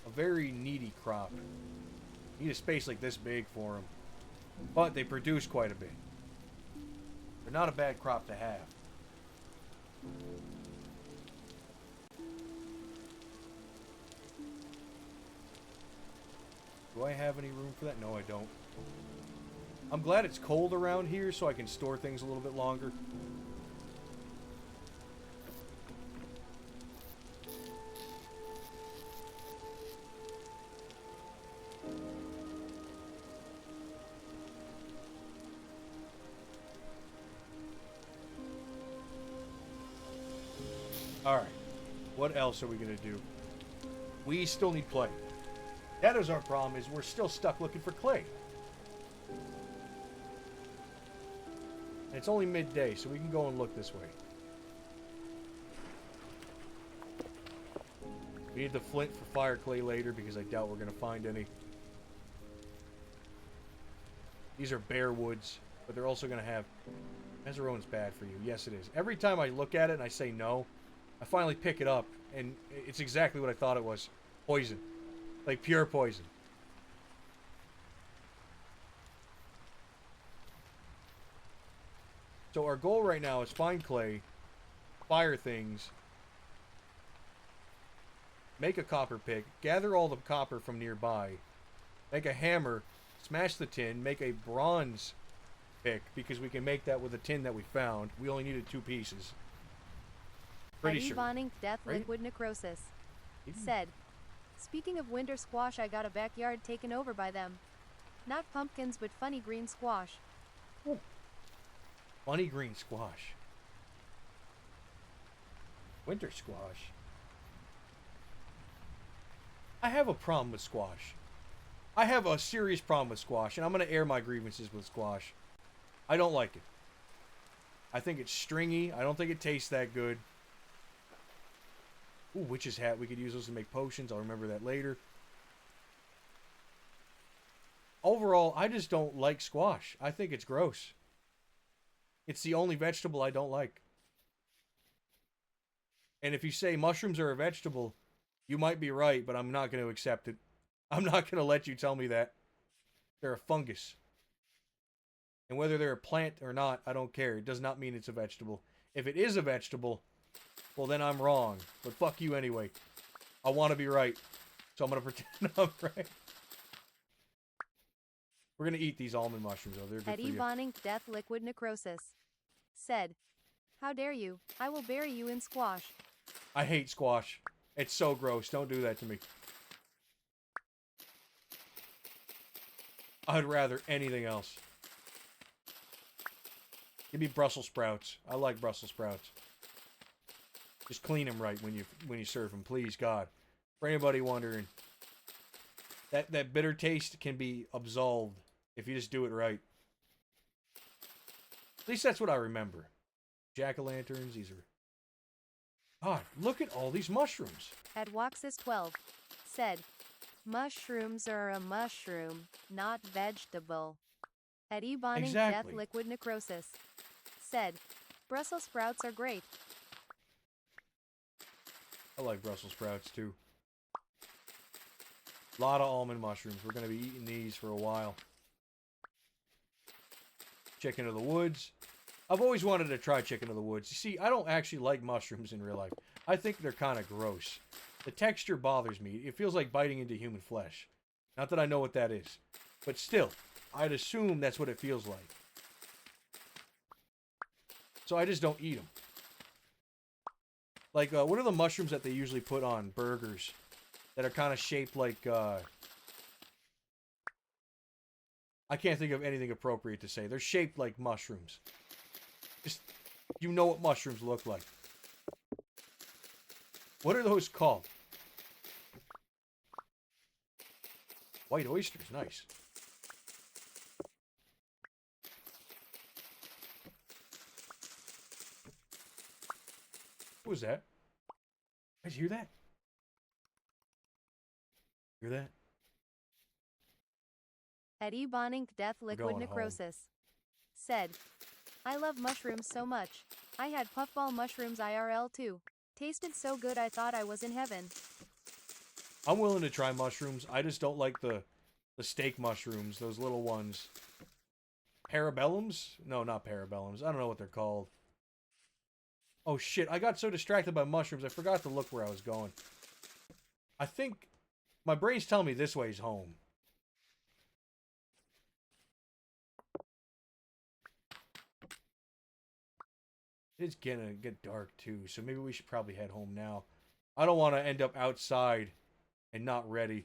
Speaker 1: a very needy crop. You need a space like this big for them. But they produce quite a bit. They're not a bad crop to have. Do I have any room for that? No, I don't. I'm glad it's cold around here so I can store things a little bit longer. Alright. What else are we going to do? We still need clay. That is our problem, is we're still stuck looking for clay. And it's only midday, so we can go and look this way. We need the flint for fire clay later, because I doubt we're going to find any. These are bare woods, but they're also going to have... Mezerone's bad for you. Yes, it is. Every time I look at it and I say no, I finally pick it up, and it's exactly what I thought it was. Poison. Like pure poison. So our goal right now is find clay, fire things, make a copper pick, gather all the copper from nearby, make a hammer, smash the tin, make a bronze pick, because we can make that with the tin that we found. We only needed 2 pieces. Pretty sure.
Speaker 2: Evonic Death
Speaker 1: Right?
Speaker 2: Liquid Necrosis. Said, speaking of winter squash, I got a backyard taken over by them. Not pumpkins, but funny green squash.
Speaker 1: Ooh. Funny green squash. Winter squash. I have a problem with squash. I have a serious problem with squash, and I'm going to air my grievances with squash. I don't like it. I think it's stringy. I don't think it tastes that good. Ooh, witch's hat. We could use those to make potions. I'll remember that later. Overall, I just don't like squash. I think it's gross. It's the only vegetable I don't like. And if you say mushrooms are a vegetable, you might be right, but I'm not going to accept it. I'm not going to let you tell me that. They're a fungus. And whether they're a plant or not, I don't care. It does not mean it's a vegetable. If it is a vegetable, well, then I'm wrong. But fuck you anyway. I want to be right. So I'm going to pretend I'm right. We're going to eat these almond mushrooms, though. They're good for you.
Speaker 2: Ebonic Death Liquid Necrosis said, "How dare you? I will bury you in squash."
Speaker 1: I hate squash. It's so gross. Don't do that to me. I'd rather anything else. Give me Brussels sprouts. I like Brussels sprouts. Just clean them right when you serve them, please, God. For anybody wondering, that bitter taste can be absolved if you just do it right. At least that's what I remember. Jack-o'-lanterns, these are... God, look at all these mushrooms.
Speaker 2: At Waxis12 said, "Mushrooms are a mushroom, not vegetable." At Ebonic Death Liquid Necrosis said, "Brussels sprouts are great."
Speaker 1: I like Brussels sprouts too. A lot of almond mushrooms. We're going to be eating these for a while. Chicken of the woods. I've always wanted to try chicken of the woods. You see, I don't actually like mushrooms in real life. I think they're kind of gross. The texture bothers me. It feels like biting into human flesh. Not that I know what that is. But still, I'd assume that's what it feels like. So I just don't eat them. Like, what are the mushrooms that they usually put on burgers that are kind of shaped like, I can't think of anything appropriate to say. They're shaped like mushrooms. Just, you know what mushrooms look like. What are those called? White oysters, nice. What was that? Did you hear that? Hear that?
Speaker 2: At Ebonic Death Liquid Necrosis said, "I love mushrooms so much. I had puffball mushrooms IRL too. Tasted so good I thought I was in heaven."
Speaker 1: I'm willing to try mushrooms. I just don't like the steak mushrooms, those little ones. Parabellums? No, not parabellums. I don't know what they're called. Oh shit, I got so distracted by mushrooms, I forgot to look where I was going. I think my brain's telling me this way's home. It's gonna get dark too, so maybe we should probably head home now. I don't want to end up outside and not ready.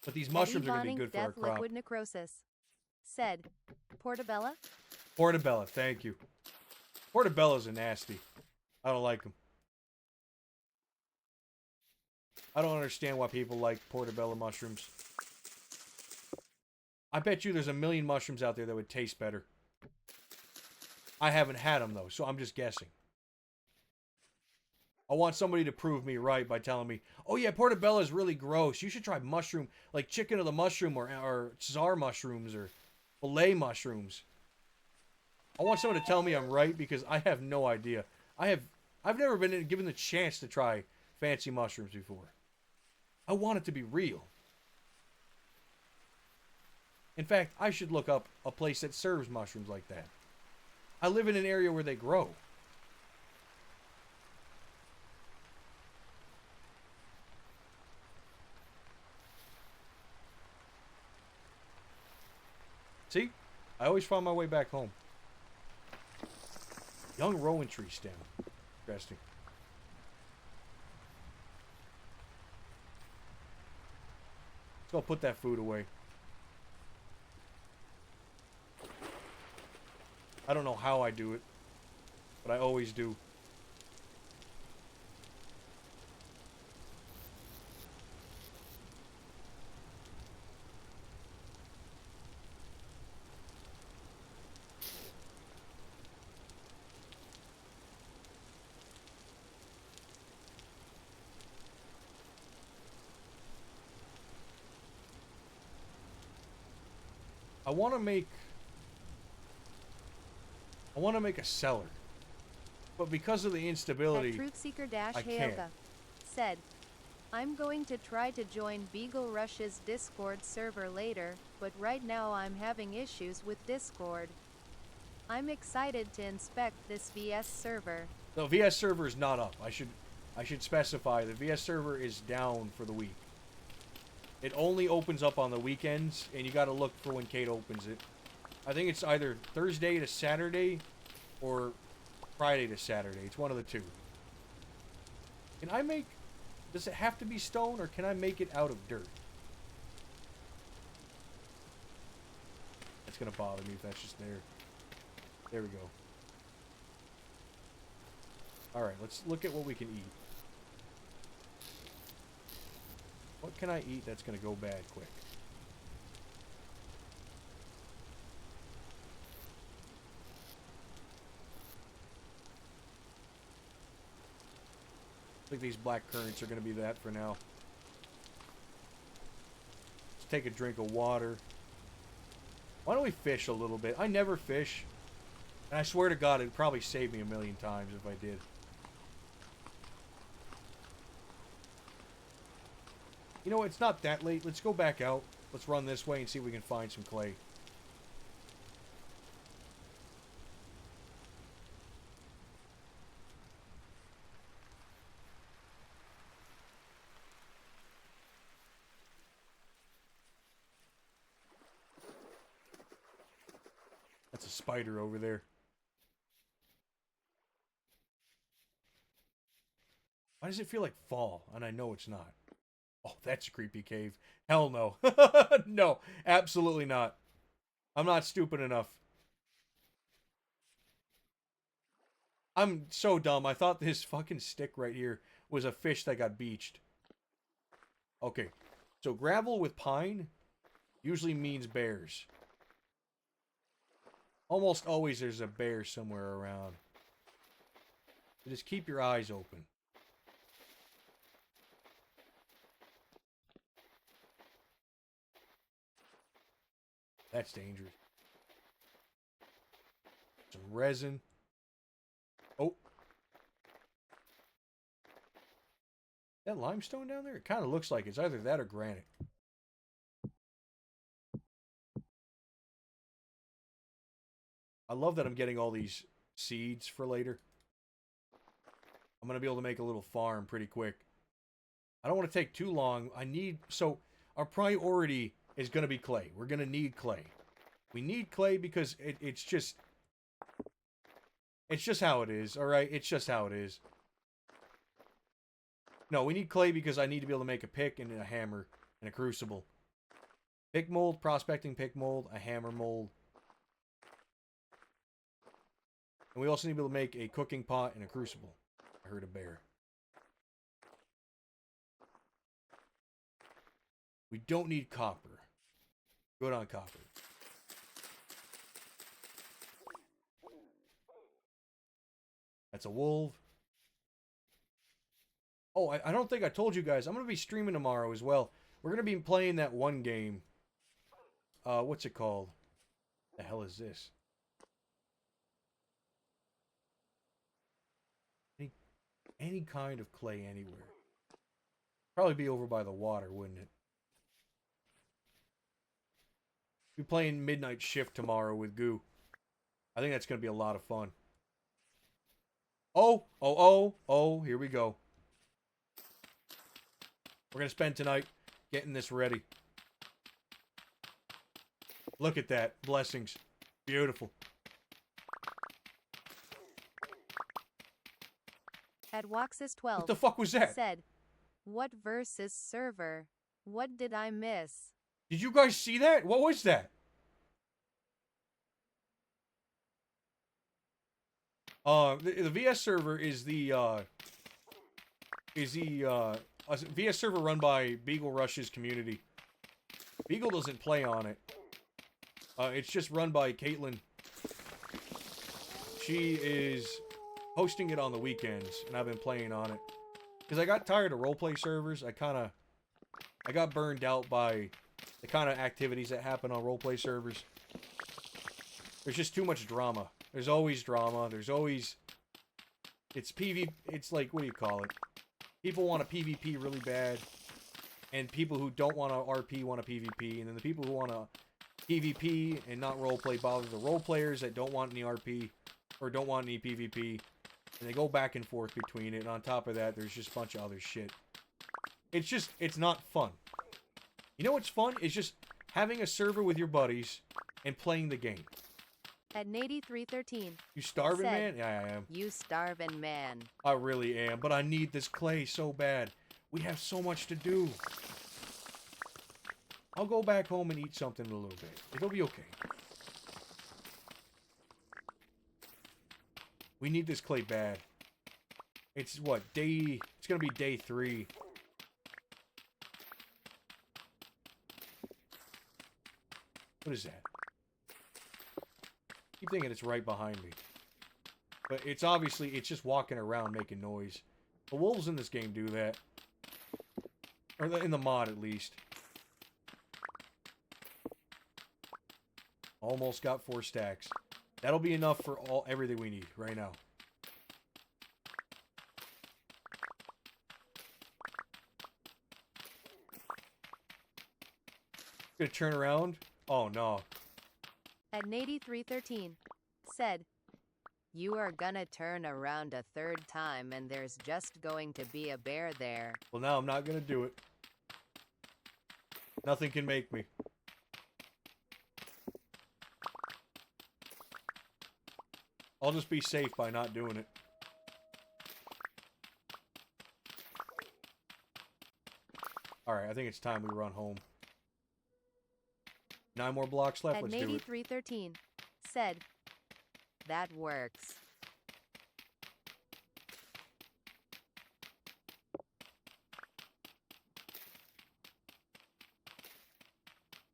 Speaker 1: But these mushrooms are gonna be good for our crop.
Speaker 2: Liquid Necrosis said, "Portobello?"
Speaker 1: Portobello, thank you. Portobellos are nasty. I don't like them. I don't understand why people like portobello mushrooms. I bet you there's a million mushrooms out there that would taste better. I haven't had them, though, so I'm just guessing. I want somebody to prove me right by telling me, "Oh yeah, portobello is really gross. You should try mushroom, like chicken of the mushroom or czar mushrooms or filet mushrooms." I want someone to tell me I'm right because I have no idea. I've never been given the chance to try fancy mushrooms before. I want it to be real. In fact, I should look up a place that serves mushrooms like that. I live in an area where they grow. See? I always find my way back home. Young rowan tree stem. Interesting. So I'll put that food away. I don't know how I do it, but I always do. want to make a cellar. But because of the instability,
Speaker 2: At Truthseeker
Speaker 1: I can't.
Speaker 2: Hayoga said, I'm going to try to join Beagle Rush's Discord server later, but right now I'm having issues with Discord. I'm excited to inspect this VS server.
Speaker 1: The VS server is not up. I should specify the VS server is down for the week. It only opens up on the weekends, and you got to look for when Kate opens it. I think it's either Thursday to Saturday or Friday to Saturday. It's one of the two. Can I make... Does it have to be stone, or can I make it out of dirt? That's going to bother me if that's just there. There we go. Alright, let's look at what we can eat. What can I eat that's going to go bad quick? I think these black currants are going to be that for now. Let's take a drink of water. Why don't we fish a little bit? I never fish. And I swear to God, it'd probably save me a million times if I did. You know what? It's not that late. Let's go back out. Let's run this way and see if we can find some clay. That's a spider over there. Why does it feel like fall? And I know it's not. Oh, that's a creepy cave. Hell no. No, absolutely not. I'm not stupid enough. I'm so dumb. I thought this fucking stick right here was a fish that got beached. Okay. So gravel with pine usually means bears. Almost always there's a bear somewhere around. So just keep your eyes open. That's dangerous. Some resin. Oh. That limestone down there? It kind of looks like it's either that or granite. I love that I'm getting all these seeds for later. I'm going to be able to make a little farm pretty quick. I don't want to take too long. So our priority is going to be clay. We're going to need clay. We need clay because it's just how it is, all right? It's just how it is. No, we need clay because I need to be able to make a pick and a hammer and a crucible. Pick mold, prospecting pick mold, a hammer mold. And we also need to be able to make a cooking pot and a crucible. I heard a bear. We don't need copper. Good on copper. That's a wolf. Oh, I don't think I told you guys. I'm going to be streaming tomorrow as well. We're going to be playing that one game. What's it called? The hell is this? Any kind of clay anywhere. Probably be over by the water, wouldn't it? Be playing Midnight Shift tomorrow with Goo. I think that's going to be a lot of fun. Oh, here we go. We're going to spend tonight getting this ready. Look at that. Blessings. Beautiful.
Speaker 2: At Waxis12
Speaker 1: What the fuck was that?
Speaker 2: said, what versus server? What did I miss?
Speaker 1: Did you guys see that? What was that? The VS server is the VS server run by Beagle Rush's community. Beagle doesn't play on it. It's just run by Caitlin. She is hosting it on the weekends, and I've been playing on it. Because I got tired of roleplay servers. I got burned out by the kind of activities that happen on roleplay servers. There's just too much drama. There's always drama. There's always... It's PvP... It's like, what do you call it? People want a PvP really bad. And people who don't want a RP want a PvP. And then the people who want a PvP and not roleplay bother the role players that don't want any RP. Or don't want any PvP. And they go back and forth between it. And on top of that, there's just a bunch of other shit. It's just... It's not fun. You know what's fun? It's just having a server with your buddies and playing the game.
Speaker 2: At Nady313.
Speaker 1: You starving,
Speaker 2: said,
Speaker 1: man? Yeah, I am.
Speaker 2: You starving man.
Speaker 1: I really am, but I need this clay so bad. We have so much to do. I'll go back home and eat something in a little bit. It'll be okay. We need this clay bad. It's what, it's gonna be day 3. What is that? I keep thinking it's right behind me. But it's obviously, it's just walking around making noise. The wolves in this game do that. Or in the mod, at least. Almost got 4 stacks. That'll be enough for everything we need right now. Gonna turn around. Oh no.
Speaker 2: At Nady313. Said, you are gonna turn around a 3rd time and there's just going to be a bear there.
Speaker 1: Well, now I'm not gonna do it. Nothing can make me. I'll just be safe by not doing it. Alright, I think it's time we run home. 9 more blocks left,
Speaker 2: At
Speaker 1: let's do it.
Speaker 2: Nady313. Said, that works.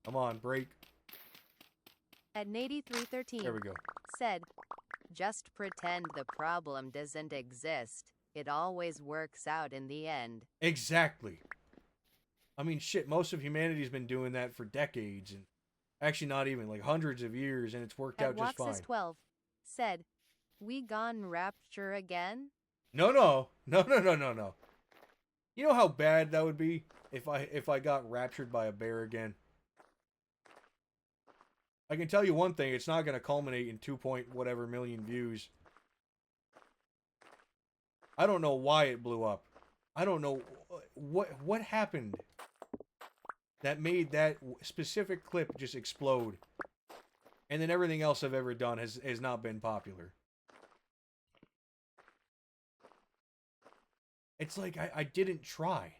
Speaker 1: Come on, break.
Speaker 2: At Nady313.
Speaker 1: There we go.
Speaker 2: Said, just pretend the problem doesn't exist. It always works out in the end.
Speaker 1: Exactly. I mean, shit, most of humanity's been doing that for decades, and actually not even, like hundreds of years, and it's worked out just fine.
Speaker 2: At 12. Said, we gone rapture again?
Speaker 1: No. You know how bad that would be if I got raptured by a bear again? I can tell you one thing, it's not going to culminate in 2 point whatever million views. I don't know why it blew up. I don't know what happened that made that specific clip just explode. And then everything else I've ever done has not been popular. It's like I didn't try.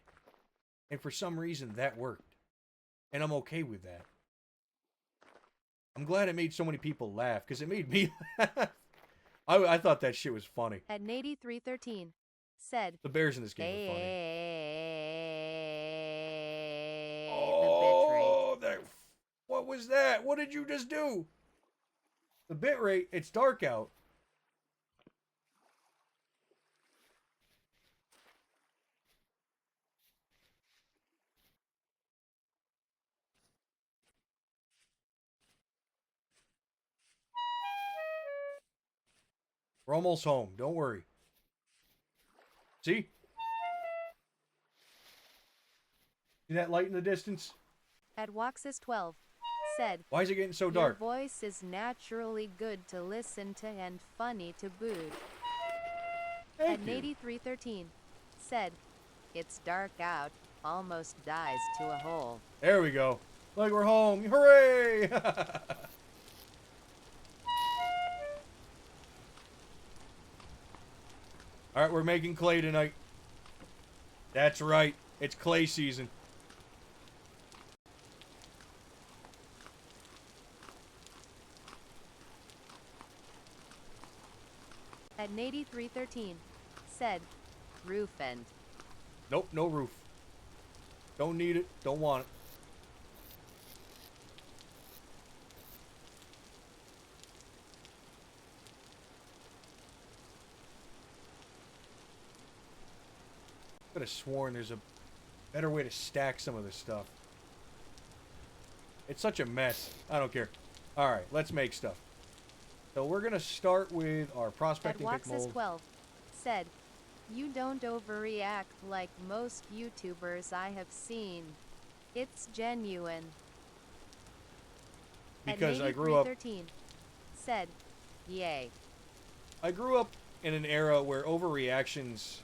Speaker 1: And for some reason that worked. And I'm okay with that. I'm glad it made so many people laugh, because it made me laugh. I thought that shit was funny.
Speaker 2: At Nady313. Said,
Speaker 1: The bears in this game are funny.
Speaker 2: Oh,
Speaker 1: what was that? What did you just do? The bitrate, it's dark out. We're almost home. Don't worry. See? See that light in the distance?
Speaker 2: At Waxis12. Said,
Speaker 1: Why is it getting so dark?
Speaker 2: your voice is naturally good to listen to and funny to boot.
Speaker 1: Thank
Speaker 2: At
Speaker 1: you.
Speaker 2: Nady313. Said, it's dark out, almost dies to a hole.
Speaker 1: There we go. Like we're home. Hooray! Alright, we're making clay tonight. That's right. It's clay season.
Speaker 2: At Nady313. Said, roof end.
Speaker 1: Nope, no roof. Don't need it. Don't want it. Could have sworn there's a better way to stack some of this stuff. It's such a mess. I don't care. Alright, let's make stuff. So we're gonna start with our
Speaker 2: At
Speaker 1: prospecting pick mold.
Speaker 2: Waxis12 said, "You don't overreact like most YouTubers I have seen. It's genuine."
Speaker 1: Because
Speaker 2: At
Speaker 1: I grew up
Speaker 2: 8313 said, "Yay."
Speaker 1: in an era where overreactions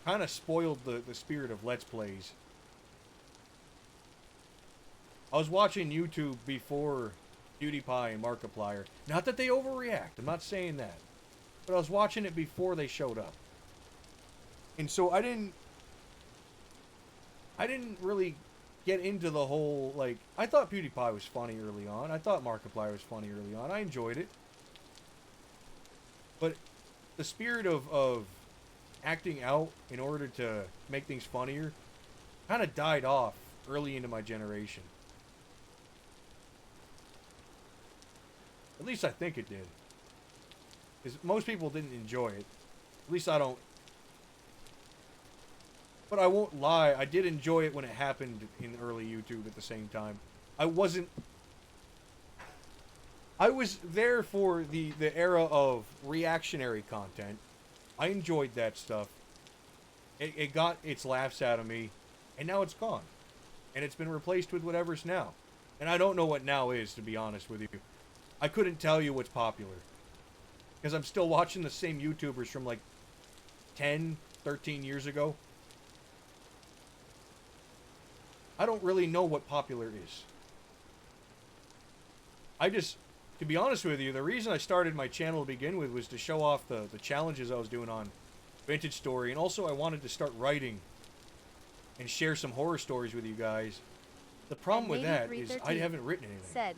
Speaker 1: kind of spoiled the spirit of Let's Plays. I was watching YouTube before PewDiePie and Markiplier. Not that they overreact, I'm not saying that. But I was watching it before they showed up. And so I didn't really get into the whole, like, I thought PewDiePie was funny early on. I thought Markiplier was funny early on. I enjoyed it. But the spirit of acting out in order to make things funnier kind of died off early into my generation. At least I think it did. Because most people didn't enjoy it. At least I don't. But I won't lie, I did enjoy it when it happened in early YouTube at the same time. I was there for the era of reactionary content. I enjoyed that stuff. It got its laughs out of me, and now it's gone. And it's been replaced with whatever's now. And I don't know what now is, to be honest with you. I couldn't tell you what's popular. Because I'm still watching the same YouTubers from like 10, 13 years ago. I don't really know what popular is. To be honest with you, the reason I started my channel to begin with was to show off the challenges I was doing on Vintage Story, and also I wanted to start writing and share some horror stories with you guys. The problem with that is I haven't written anything.
Speaker 2: Said,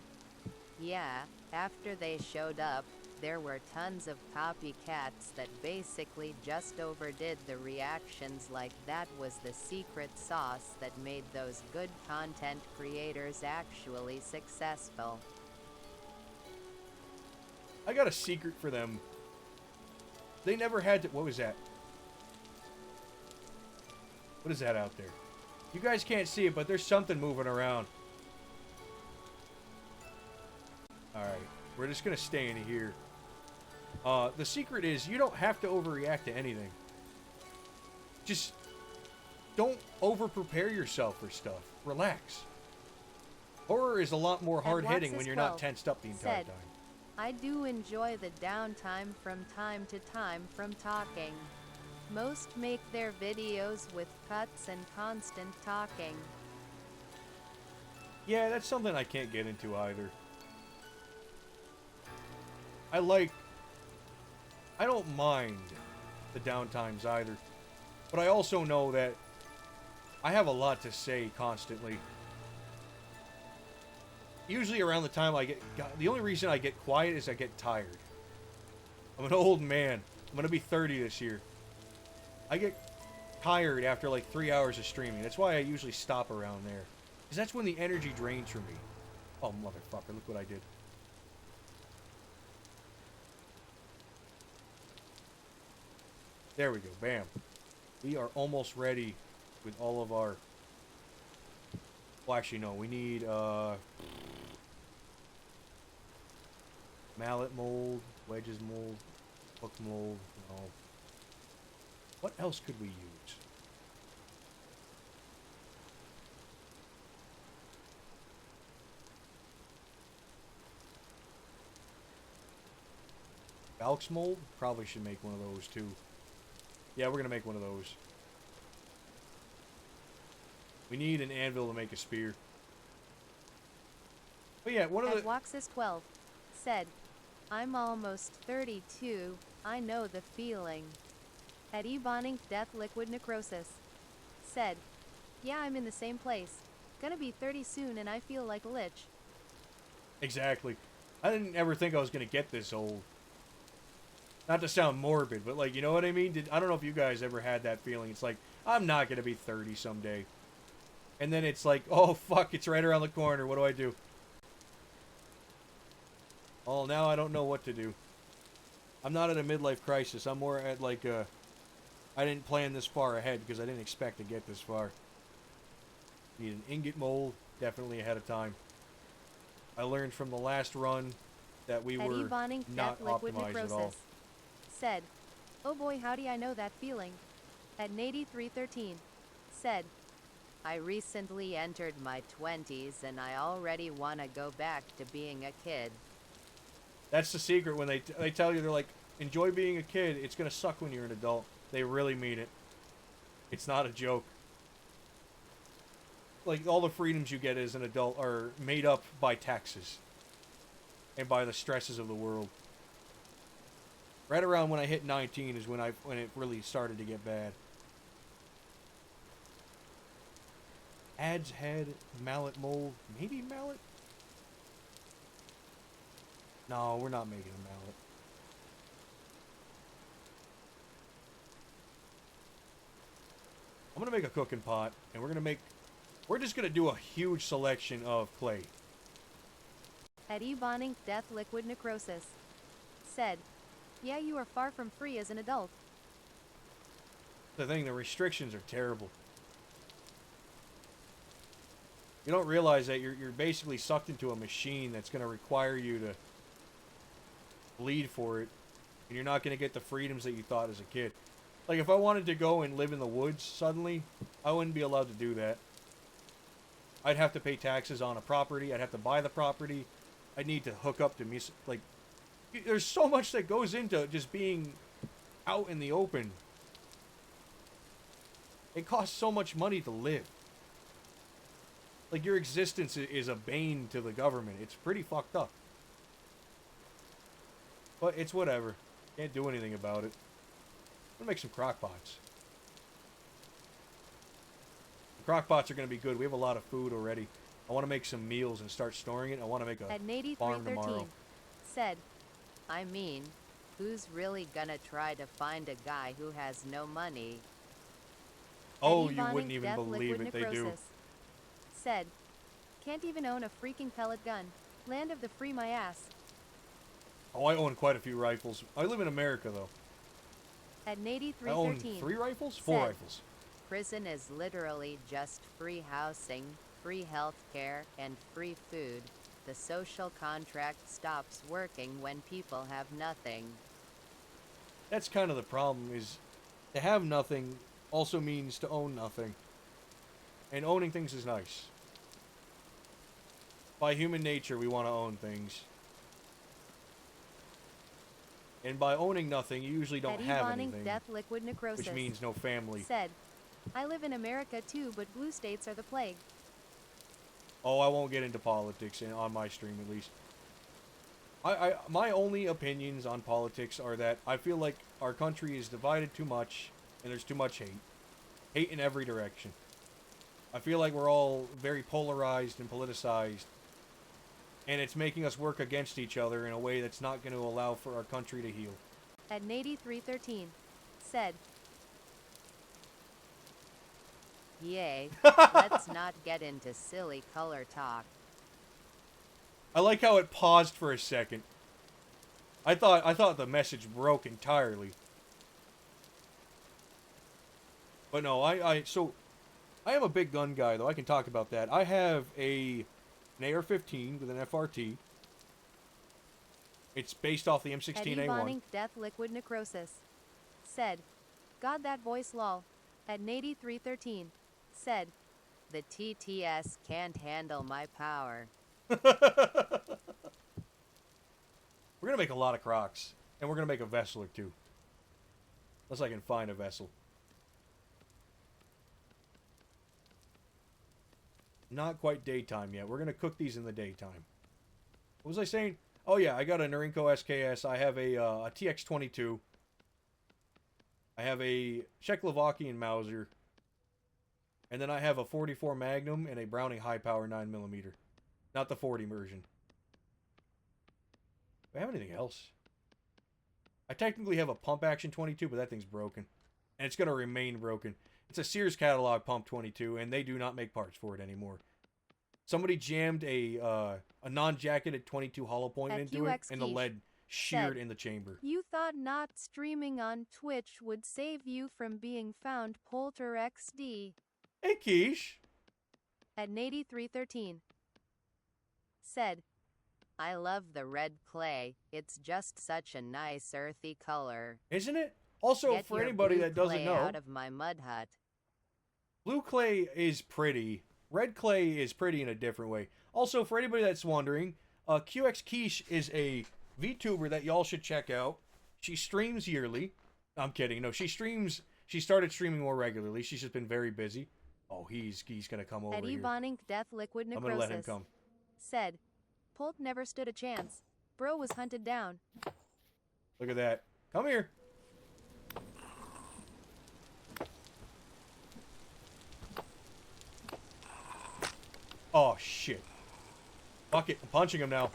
Speaker 2: "Yeah, after they showed up, there were tons of copycats that basically just overdid the reactions, like that was the secret sauce that made those good content creators actually successful."
Speaker 1: I got a secret for them. They never had to... What was that? What is that out there? You guys can't see it, but there's something moving around. Alright. We're just going to stay in here. The secret is you don't have to overreact to anything. Just don't over-prepare yourself for stuff. Relax. Horror is a lot more hard-hitting when you're not tensed up the entire time.
Speaker 2: "I do enjoy the downtime from time to time from talking. Most make their videos with cuts and constant talking."
Speaker 1: Yeah, that's something I can't get into either. I don't mind the downtimes either. But I also know that I have a lot to say constantly. Usually around the time the only reason I get quiet is I get tired. I'm an old man. I'm gonna be 30 this year. I get tired after like 3 hours of streaming. That's why I usually stop around there. Because that's when the energy drains from me. Oh, motherfucker, look what I did. There we go, bam. We are almost ready with all of our... Well, actually, no, we need, mallet mold, wedges mold, hook mold, no. What else could we use? Valks mold? Probably should make one of those too. Yeah, we're gonna make one of those. We need an anvil to make a spear. But yeah, one of the...
Speaker 2: Waxis12 said, "I'm almost 32, I know the feeling." At Ebonic Death Liquid Necrosis said, "Yeah, I'm in the same place. Gonna be 30 soon and I feel like a lich."
Speaker 1: Exactly. I didn't ever think I was gonna get this old. Not to sound morbid, but like, you know what I mean? I don't know if you guys ever had that feeling. It's like, I'm not gonna be 30 someday. And then it's like, oh fuck, it's right around the corner. What do I do? Oh, now I don't know what to do. I'm not at a midlife crisis. I'm more at like a... I didn't plan this far ahead because I didn't expect to get this far. Need an ingot mold. Definitely ahead of time. I learned from the last run that we
Speaker 2: Eddie
Speaker 1: were
Speaker 2: Bonning
Speaker 1: not
Speaker 2: Death Liquid
Speaker 1: optimized at all.
Speaker 2: Necrosis said, "Oh boy, howdy, I know that feeling." At Nady313 said, "I recently entered my 20s and I already want to go back to being a kid."
Speaker 1: That's the secret when they tell you, they're like, enjoy being a kid. It's going to suck when you're an adult. They really mean it. It's not a joke. Like, all the freedoms you get as an adult are made up by taxes. And by the stresses of the world. Right around when I hit 19 is when it really started to get bad. Ad's head, mallet mold, maybe mallet? No, we're not making a mallet. I'm gonna make a cooking pot, and we're just gonna do a huge selection of clay.
Speaker 2: Eddie Bonning Death Liquid Necrosis said, "Yeah, you are far from free as an adult."
Speaker 1: The thing, the restrictions are terrible. You don't realize that you're basically sucked into a machine that's gonna require you to bleed for it, and you're not gonna get the freedoms that you thought as a kid. Like, if I wanted to go and live in the woods suddenly, I wouldn't be allowed to do that. I'd have to pay taxes on a property. I'd have to buy the property. I'd need to hook up to me. Like, there's so much that goes into just being out in the open. It costs so much money to live. Like, your existence is a bane to the government. It's pretty fucked up. But it's whatever. Can't do anything about it. I'm gonna make some crock pots. The crock pots are gonna be good. We have a lot of food already. I want to make some meals and start storing it. I want to make a farm tomorrow.
Speaker 2: Said, "I mean, who's really gonna try to find a guy who has no money?"
Speaker 1: Oh,
Speaker 2: Eddie
Speaker 1: you
Speaker 2: Bonning
Speaker 1: wouldn't even
Speaker 2: Death
Speaker 1: believe
Speaker 2: Liquid
Speaker 1: it. They do.
Speaker 2: Necrosis said, "Can't even own a freaking pellet gun. Land of the free my ass."
Speaker 1: Oh, I own quite a few rifles. I live in America, though.
Speaker 2: At
Speaker 1: I own
Speaker 2: 3
Speaker 1: 3 rifles? 4
Speaker 2: said,
Speaker 1: rifles.
Speaker 2: "Prison is literally just free housing, free health care, and free food. The social contract stops working when people have nothing."
Speaker 1: That's kind of the problem, is to have nothing also means to own nothing. And owning things is nice. By human nature, we want to own things. And by owning nothing, you usually don't
Speaker 2: Eddie
Speaker 1: have
Speaker 2: Bonning
Speaker 1: anything.
Speaker 2: Death Liquid Necrosis
Speaker 1: Which means no family.
Speaker 2: said, "I live in America too, but blue states are the plague."
Speaker 1: Oh, I won't get into politics on my stream, at least. My only opinions on politics are that I feel like our country is divided too much, and there's too much hate. Hate in every direction. I feel like we're all very polarized and politicized, and it's making us work against each other in a way that's not going to allow for our country to heal.
Speaker 2: At Nady313 said, "Yay, let's not get into silly color talk."
Speaker 1: I like how it paused for a second. I thought the message broke entirely. But no, so I am a big gun guy, though. I can talk about that. I have an AR-15 with an FRT. It's based off the M16A1.
Speaker 2: Eddie Bonning Death Liquid Necrosis said, "God, that voice lol." At Nady313 said, "The TTS can't handle my power."
Speaker 1: We're gonna make a lot of crocs, and we're gonna make a vessel or two. Unless I can find a vessel. Not quite daytime yet. We're gonna cook these in the daytime. What was I saying? Oh yeah, I got a Norinco SKS. I have a TX-22. I have a Czechoslovakian Mauser. And then I have a 44 Magnum and a Browning High Power 9mm. Not the 40 version. Do I have anything else? I technically have a Pump Action 22, but that thing's broken. And it's going to remain broken. It's a Sears catalog Pump 22, and they do not make parts for it anymore. Somebody jammed a non-jacketed 22 hollow point
Speaker 2: At
Speaker 1: into it, and the
Speaker 2: QX
Speaker 1: lead sheared
Speaker 2: said,
Speaker 1: in the chamber.
Speaker 2: "You thought not streaming on Twitch would save you from being found, Polter XD."
Speaker 1: Hey, Quiche.
Speaker 2: At Nady313 said, I love the red clay. It's just such a nice earthy color.
Speaker 1: Isn't it? Also,
Speaker 2: Get
Speaker 1: for
Speaker 2: your
Speaker 1: anybody
Speaker 2: blue
Speaker 1: that doesn't
Speaker 2: clay
Speaker 1: know,
Speaker 2: out of my mud hut.
Speaker 1: blue clay is pretty. Red clay is pretty in a different way. Also, for anybody that's wondering, QX Quiche is a VTuber that y'all should check out. She streams yearly. I'm kidding. No, she streams. She started streaming more regularly. She's just been very busy. Oh, he's gonna come over
Speaker 2: Eddie
Speaker 1: here.
Speaker 2: Bonink Death Liquid Necrosis
Speaker 1: I'm gonna let him come.
Speaker 2: said, Pult never stood a chance. Bro was hunted down.
Speaker 1: Look at that. Come here. Oh shit. Fuck it. I'm punching him now.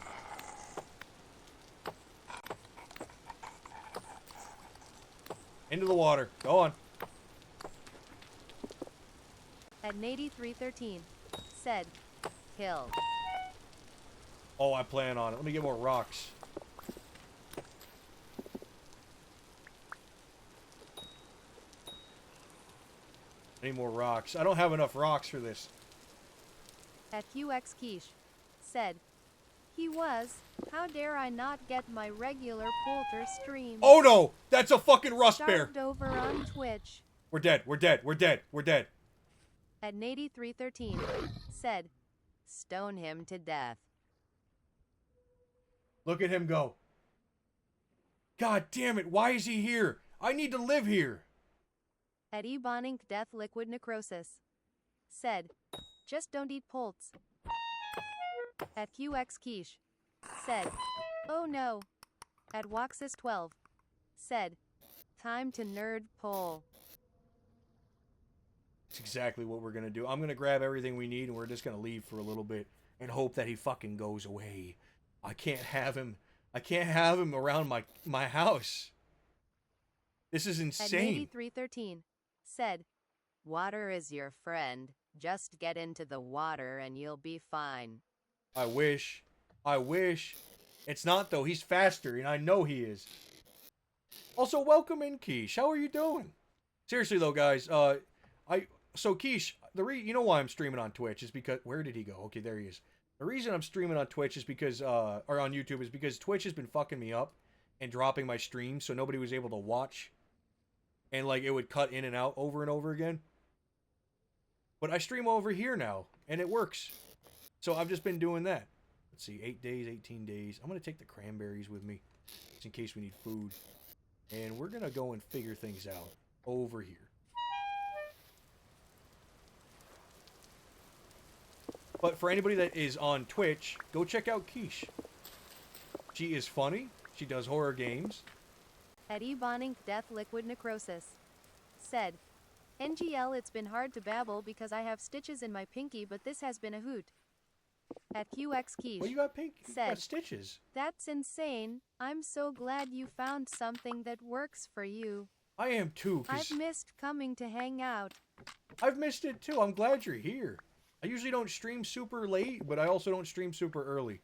Speaker 1: Into the water. Go on.
Speaker 2: At Nady313 said, kill.
Speaker 1: Oh, I plan on it. Let me get more rocks. I need more rocks. I don't have enough rocks for this.
Speaker 2: At QX Quiche said, he was, how dare I not get my regular Poulter stream?
Speaker 1: Oh no! That's a fucking rust bear!
Speaker 2: Starved over on Twitch.
Speaker 1: We're dead. We're dead. We're dead. We're dead.
Speaker 2: At Nady313 said, stone him to death.
Speaker 1: Look at him go. God damn it. Why is he here? I need to live here.
Speaker 2: At Ebonink Death Liquid Necrosis said, just don't eat Pults. At QX Quiche said, oh no. At Waxis12 said, time to nerd pull.
Speaker 1: That's exactly what we're going to do. I'm going to grab everything we need and we're just going to leave for a little bit and hope that he fucking goes away. I can't have him. I can't have him around my house. This is insane.
Speaker 2: At Nady313 said, water is your friend. Just get into the water and you'll be fine.
Speaker 1: I wish. I wish. It's not though. He's faster and I know he is. Also, welcome in, Quiche. How are you doing? Seriously though, guys, so Quiche, you know why I'm streaming on Twitch is because, where did he go? Okay, there he is. The reason I'm streaming on Twitch is because, or on YouTube is because Twitch has been fucking me up and dropping my streams so nobody was able to watch. And like, it would cut in and out over and over again. But I stream over here now, and it works. So I've just been doing that. Let's see, 8 days, 18 days. I'm going to take the cranberries with me, just in case we need food. And we're going to go and figure things out over here. But for anybody that is on Twitch, go check out Quiche. She is funny. She does horror games.
Speaker 2: At Ebonink Death Liquid Necrosis said, NGL, it's been hard to babble because I have stitches in my pinky, but this has been a hoot. At QX Quiche
Speaker 1: Well, you got pink. You
Speaker 2: said,
Speaker 1: got stitches.
Speaker 2: that's insane. I'm so glad you found something that works for you.
Speaker 1: I am too. 'Cause
Speaker 2: I've missed coming to hang out.
Speaker 1: I've missed it too. I'm glad you're here. I usually don't stream super late, but I also don't stream super early.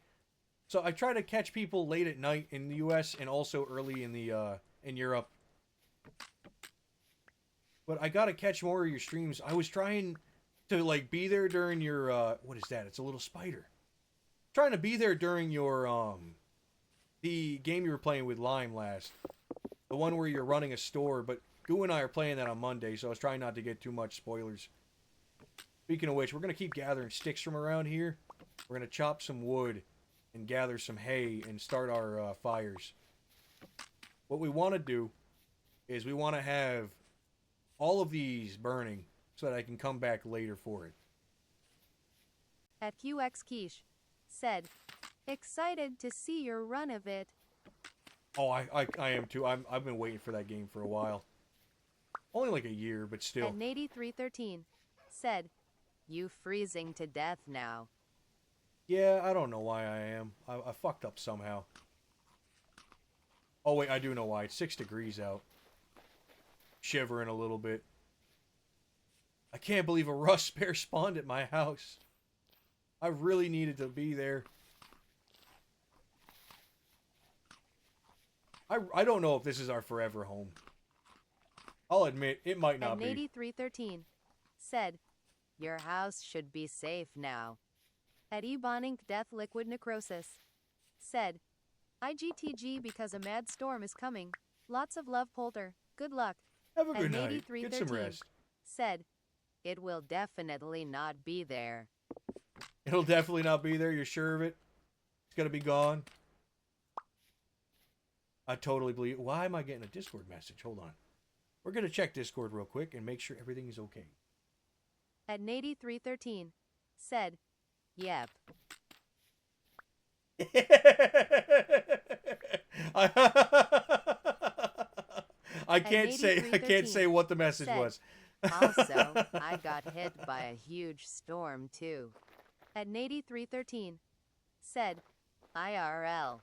Speaker 1: So I try to catch people late at night in the US and also early in the in Europe. But I gotta catch more of your streams. I was trying to like be there during your what is that? It's a little spider. Trying to be there during your the game you were playing with Lime last. The one where you're running a store, but Goo and I are playing that on Monday, so I was trying not to get too much spoilers. Speaking of which, we're going to keep gathering sticks from around here. We're going to chop some wood and gather some hay and start our fires. What we want to do is we want to have all of these burning so that I can come back later for it.
Speaker 2: At QX Quiche said, excited to see your run of it.
Speaker 1: Oh, I am too. I've been waiting for that game for a while. Only like a year, but still.
Speaker 2: At Nady313 said, you freezing to death now.
Speaker 1: Yeah, I don't know why I am. I fucked up somehow. Oh, wait, I do know why. It's 6 degrees out. Shivering a little bit. I can't believe a rust bear spawned at my house. I really needed to be there. I don't know if this is our forever home. I'll admit, it might not
Speaker 2: And
Speaker 1: be.
Speaker 2: Nady313 said, your house should be safe now. At Ebonink Death Liquid Necrosis said, IGTG because a mad storm is coming. Lots of love, Polter. Good luck.
Speaker 1: Have a good
Speaker 2: And
Speaker 1: night. Get some
Speaker 2: 8313
Speaker 1: rest.
Speaker 2: said, it will definitely not be there.
Speaker 1: It'll definitely not be there. You're sure of it? It's gonna be gone. I totally believe. Why am I getting a Discord message? Hold on. We're gonna check Discord real quick and make sure everything is okay.
Speaker 2: At 8313 said, yep.
Speaker 1: I can't say what the message
Speaker 2: said,
Speaker 1: was.
Speaker 2: Also, I got hit by a huge storm too. At 8313 said, IRL.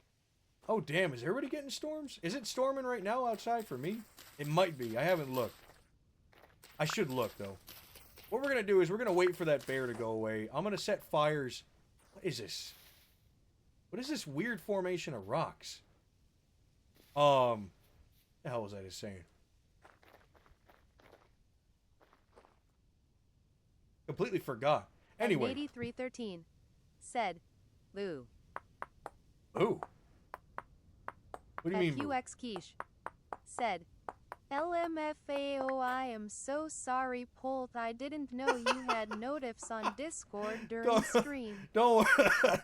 Speaker 1: Oh damn, is everybody getting storms? Is it storming right now outside for me? It might be. I haven't looked. I should look though. What we're gonna do is we're gonna wait for that bear to go away. I'm gonna set fires. What is this? What is this weird formation of rocks? The hell was I just saying? Completely forgot. Anyway.
Speaker 2: 8313 said, Lou.
Speaker 1: Ooh. What do you mean?
Speaker 2: QX Quiche said, LMFAO, I am so sorry, Polt. I didn't know you had notifs on Discord during stream.
Speaker 1: Don't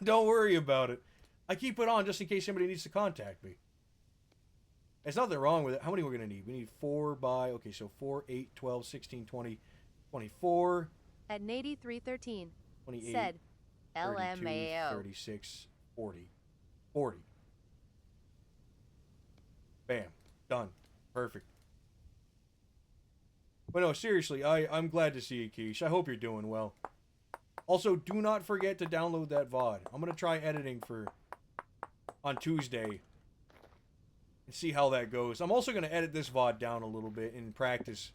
Speaker 1: worry about it. I keep it on just in case somebody needs to contact me. There's nothing wrong with it. How many we're going to need? We need 4 by, okay, so 4, 8, 12, 16, 20, 24.
Speaker 2: At 8313
Speaker 1: 28,
Speaker 2: said,
Speaker 1: 32,
Speaker 2: LMAO.
Speaker 1: 36, 40. 40. Bam. Done. Perfect. But no, seriously, I'm glad to see you, Keish. I hope you're doing well. Also, do not forget to download that VOD. I'm going to try editing on Tuesday and see how that goes. I'm also going to edit this VOD down a little bit in practice.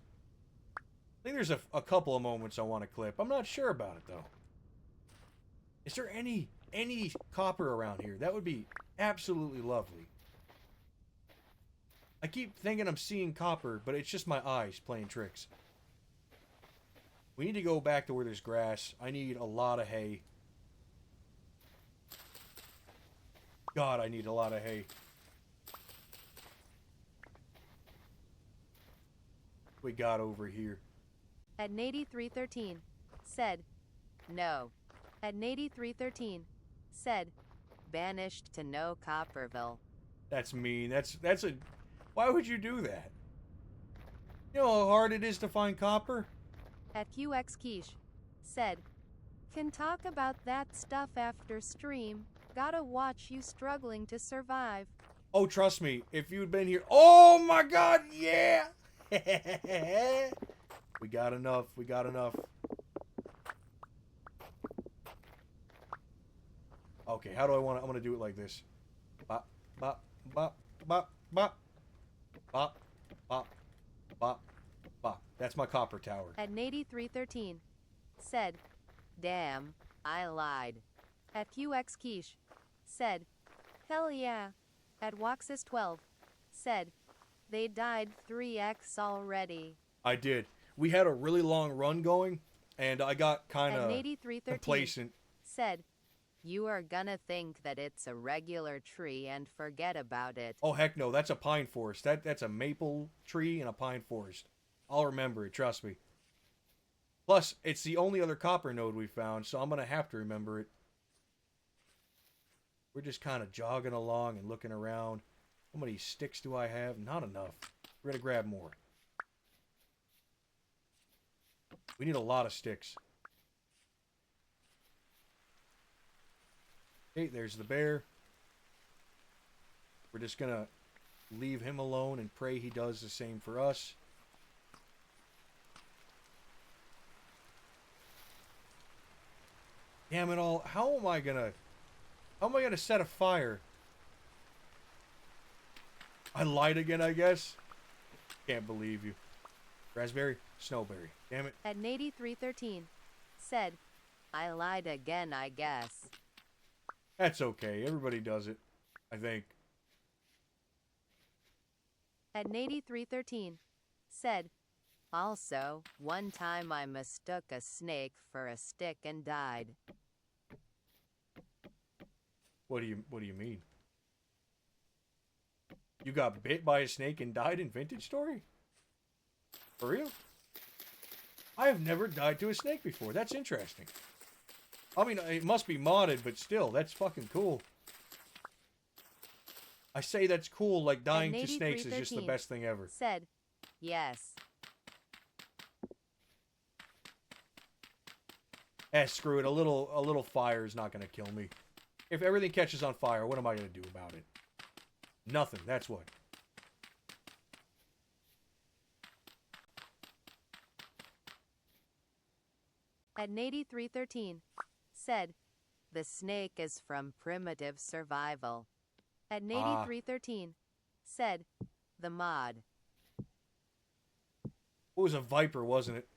Speaker 1: I think there's a couple of moments I want to clip. I'm not sure about it, though. Is there any copper around here? That would be absolutely lovely. I keep thinking I'm seeing copper, but it's just my eyes playing tricks. We need to go back to where there's grass. I need a lot of hay. God, I need a lot of hay. We got over here.
Speaker 2: At 8313 said, no. At 8313 said, banished to no Copperville.
Speaker 1: That's mean. That's a... Why would you do that? You know how hard it is to find copper?
Speaker 2: At QX Quiche said, can talk about that stuff after stream. Gotta watch you struggling to survive.
Speaker 1: Oh, trust me. If you'd been here... Oh my god, yeah! We got enough. We got enough. Okay, how do I want to... I'm going to do it like this. Bop, bop, bop, bop, bop. Bop, bop, bop, bop. That's my copper tower.
Speaker 2: At 8313 said, damn, I lied. At QX Quiche said, hell yeah. At Waxis12 said, they died 3x already.
Speaker 1: I did. We had a really long run going, and I got kind of complacent.
Speaker 2: Said, you are gonna think that it's a regular tree and forget about it.
Speaker 1: Oh, heck no. That's a pine forest. That's a maple tree and a pine forest. I'll remember it. Trust me. Plus, it's the only other copper node we found, so I'm going to have to remember it. We're just kind of jogging along and looking around. How many sticks do I have? Not enough. We're going to grab more. We need a lot of sticks. Okay, there's the bear. We're just going to leave him alone and pray he does the same for us. Damn it all. How am I gonna set a fire? I lied again, I guess. Can't believe you. Raspberry, snowberry. Damn it.
Speaker 2: At 8313 said, I lied again, I guess.
Speaker 1: That's okay. Everybody does it, I think.
Speaker 2: At 8313 said, also, one time I mistook a snake for a stick and died.
Speaker 1: What do you mean? You got bit by a snake and died in Vintage Story? For real? I have never died to a snake before. That's interesting. I mean, it must be modded, but still, that's fucking cool. I say that's cool, like dying to snakes is just the best thing ever.
Speaker 2: Said, yes.
Speaker 1: Screw it. A little fire is not going to kill me. If everything catches on fire, what am I going to do about it? Nothing. That's what.
Speaker 2: At Nady 313 said, the snake is from primitive survival. At Nady 313 said, the mod.
Speaker 1: It was a viper, wasn't it?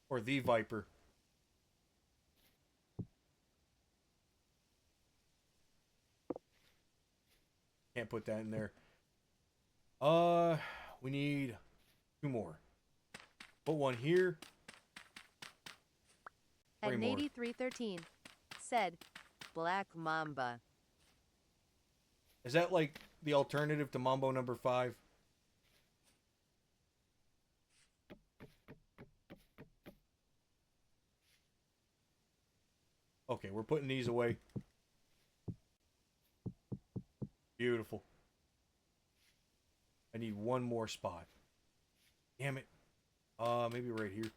Speaker 1: Or the viper. Can't put that in there. We need 2 more. Put one here.
Speaker 2: At Nady 313 said, Black Mamba.
Speaker 1: Is that like the alternative to Mambo number 5? Okay, we're putting these away. Beautiful. I need one more spot. Damn it. Maybe right here.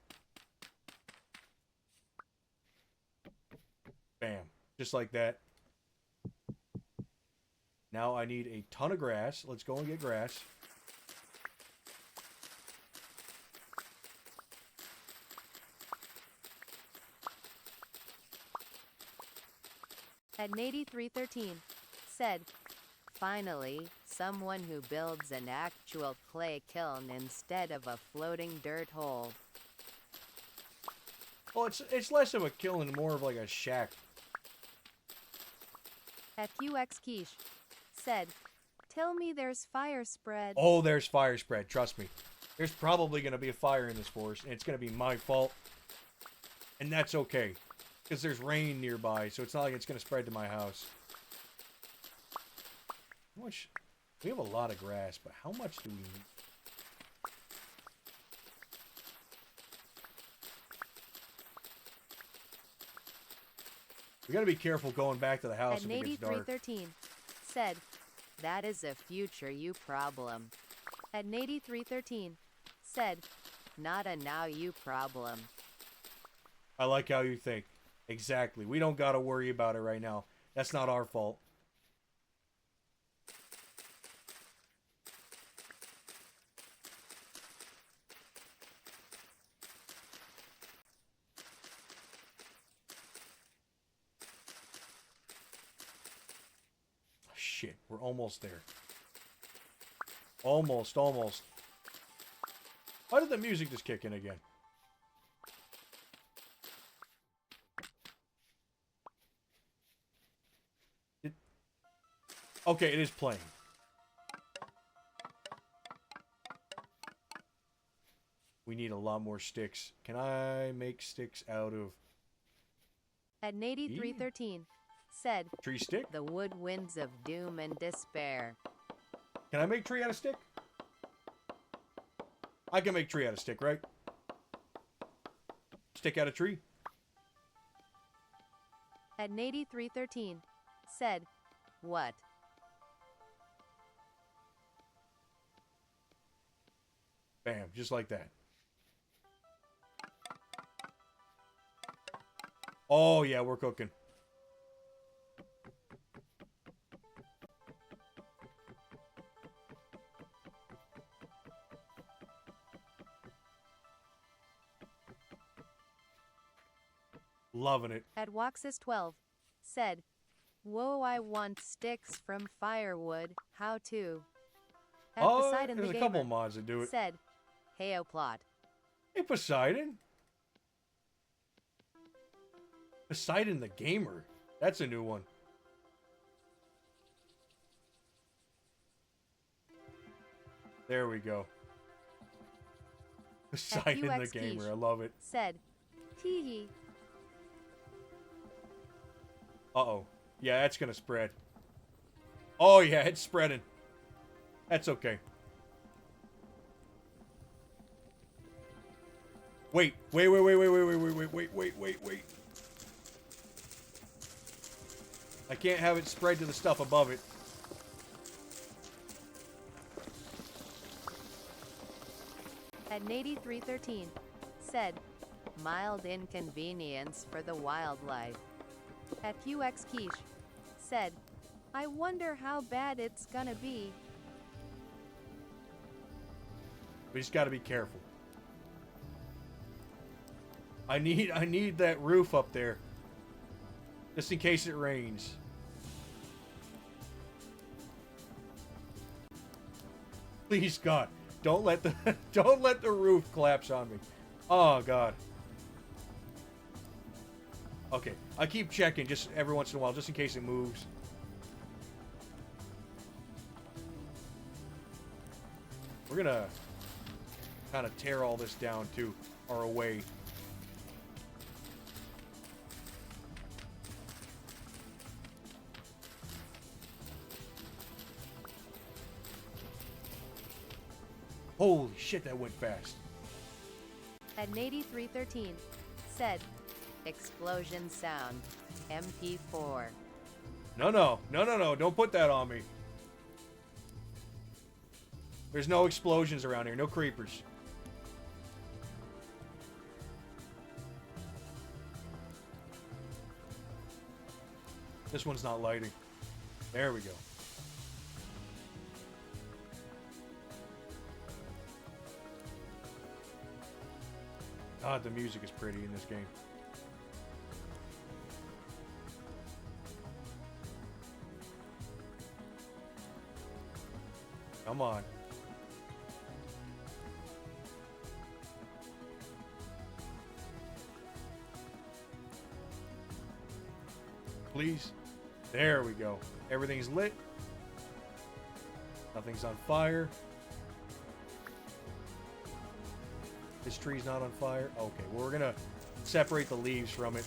Speaker 1: Bam. Just like that. Now I need a ton of grass. Let's go and get grass.
Speaker 2: At Nady 313 said, finally, someone who builds an actual clay kiln instead of a floating dirt hole.
Speaker 1: Well, it's less of a kiln and more of like a shack.
Speaker 2: At QX Quiche said, tell me there's fire spread.
Speaker 1: Oh, there's fire spread. Trust me. There's probably going to be a fire in this forest, and it's going to be my fault. And that's okay. Because there's rain nearby, so it's not like it's going to spread to my house. How much? We have a lot of grass, but how much do we need? We got to be careful going back to the house
Speaker 2: if
Speaker 1: it gets dark.
Speaker 2: At Nady 313 said, that is a future you problem. At Nady 313 said, not a now you problem.
Speaker 1: I like how you think. Exactly. We don't got to worry about it right now. That's not our fault. Shit, we're almost there. Almost. Why did the music just kick in again? Okay, it is playing. We need a lot more sticks. Can I make sticks out of...
Speaker 2: At Nady 313 said,
Speaker 1: tree stick?
Speaker 2: the woodwinds of doom and despair.
Speaker 1: Can I make tree out of stick? I can make tree out of stick, right? Stick out of tree?
Speaker 2: At Nady 313 said, what?
Speaker 1: Bam, just like that. Oh, yeah, we're cooking. Loving it.
Speaker 2: At Waxus 12 said, whoa, I want sticks from firewood. How to? At Poseidon
Speaker 1: there's
Speaker 2: the
Speaker 1: a
Speaker 2: Gamer
Speaker 1: couple mods that do it.
Speaker 2: said, heyo plot.
Speaker 1: Hey, Poseidon. Poseidon the Gamer. That's a new one. There we go. Poseidon the
Speaker 2: QX
Speaker 1: Gamer.
Speaker 2: Quiche
Speaker 1: I love it.
Speaker 2: said, tee hee.
Speaker 1: Uh-oh. Yeah, that's going to spread. Oh, yeah, it's spreading. That's okay. Wait. Wait. I can't have it spread to the stuff above it.
Speaker 2: At Nady313 said, mild inconvenience for the wildlife. At QX Quiche said, I wonder how bad it's gonna be.
Speaker 1: We just gotta be careful. I need that roof up there. Just in case it rains. Please, God, don't let the don't let the roof collapse on me. Oh, God. Okay, I keep checking just every once in a while, just in case it moves. We're gonna kind of tear all this down too, or away. Holy shit, that went fast.
Speaker 2: At Nady313 said, explosion sound, MP4.
Speaker 1: No, don't put that on me. There's no explosions around here, no creepers. This one's not lighting. There we go. God, the music is pretty in this game. Come on. Please. There we go. Everything's lit. Nothing's on fire. This tree's not on fire. Okay, well, we're gonna separate the leaves from it.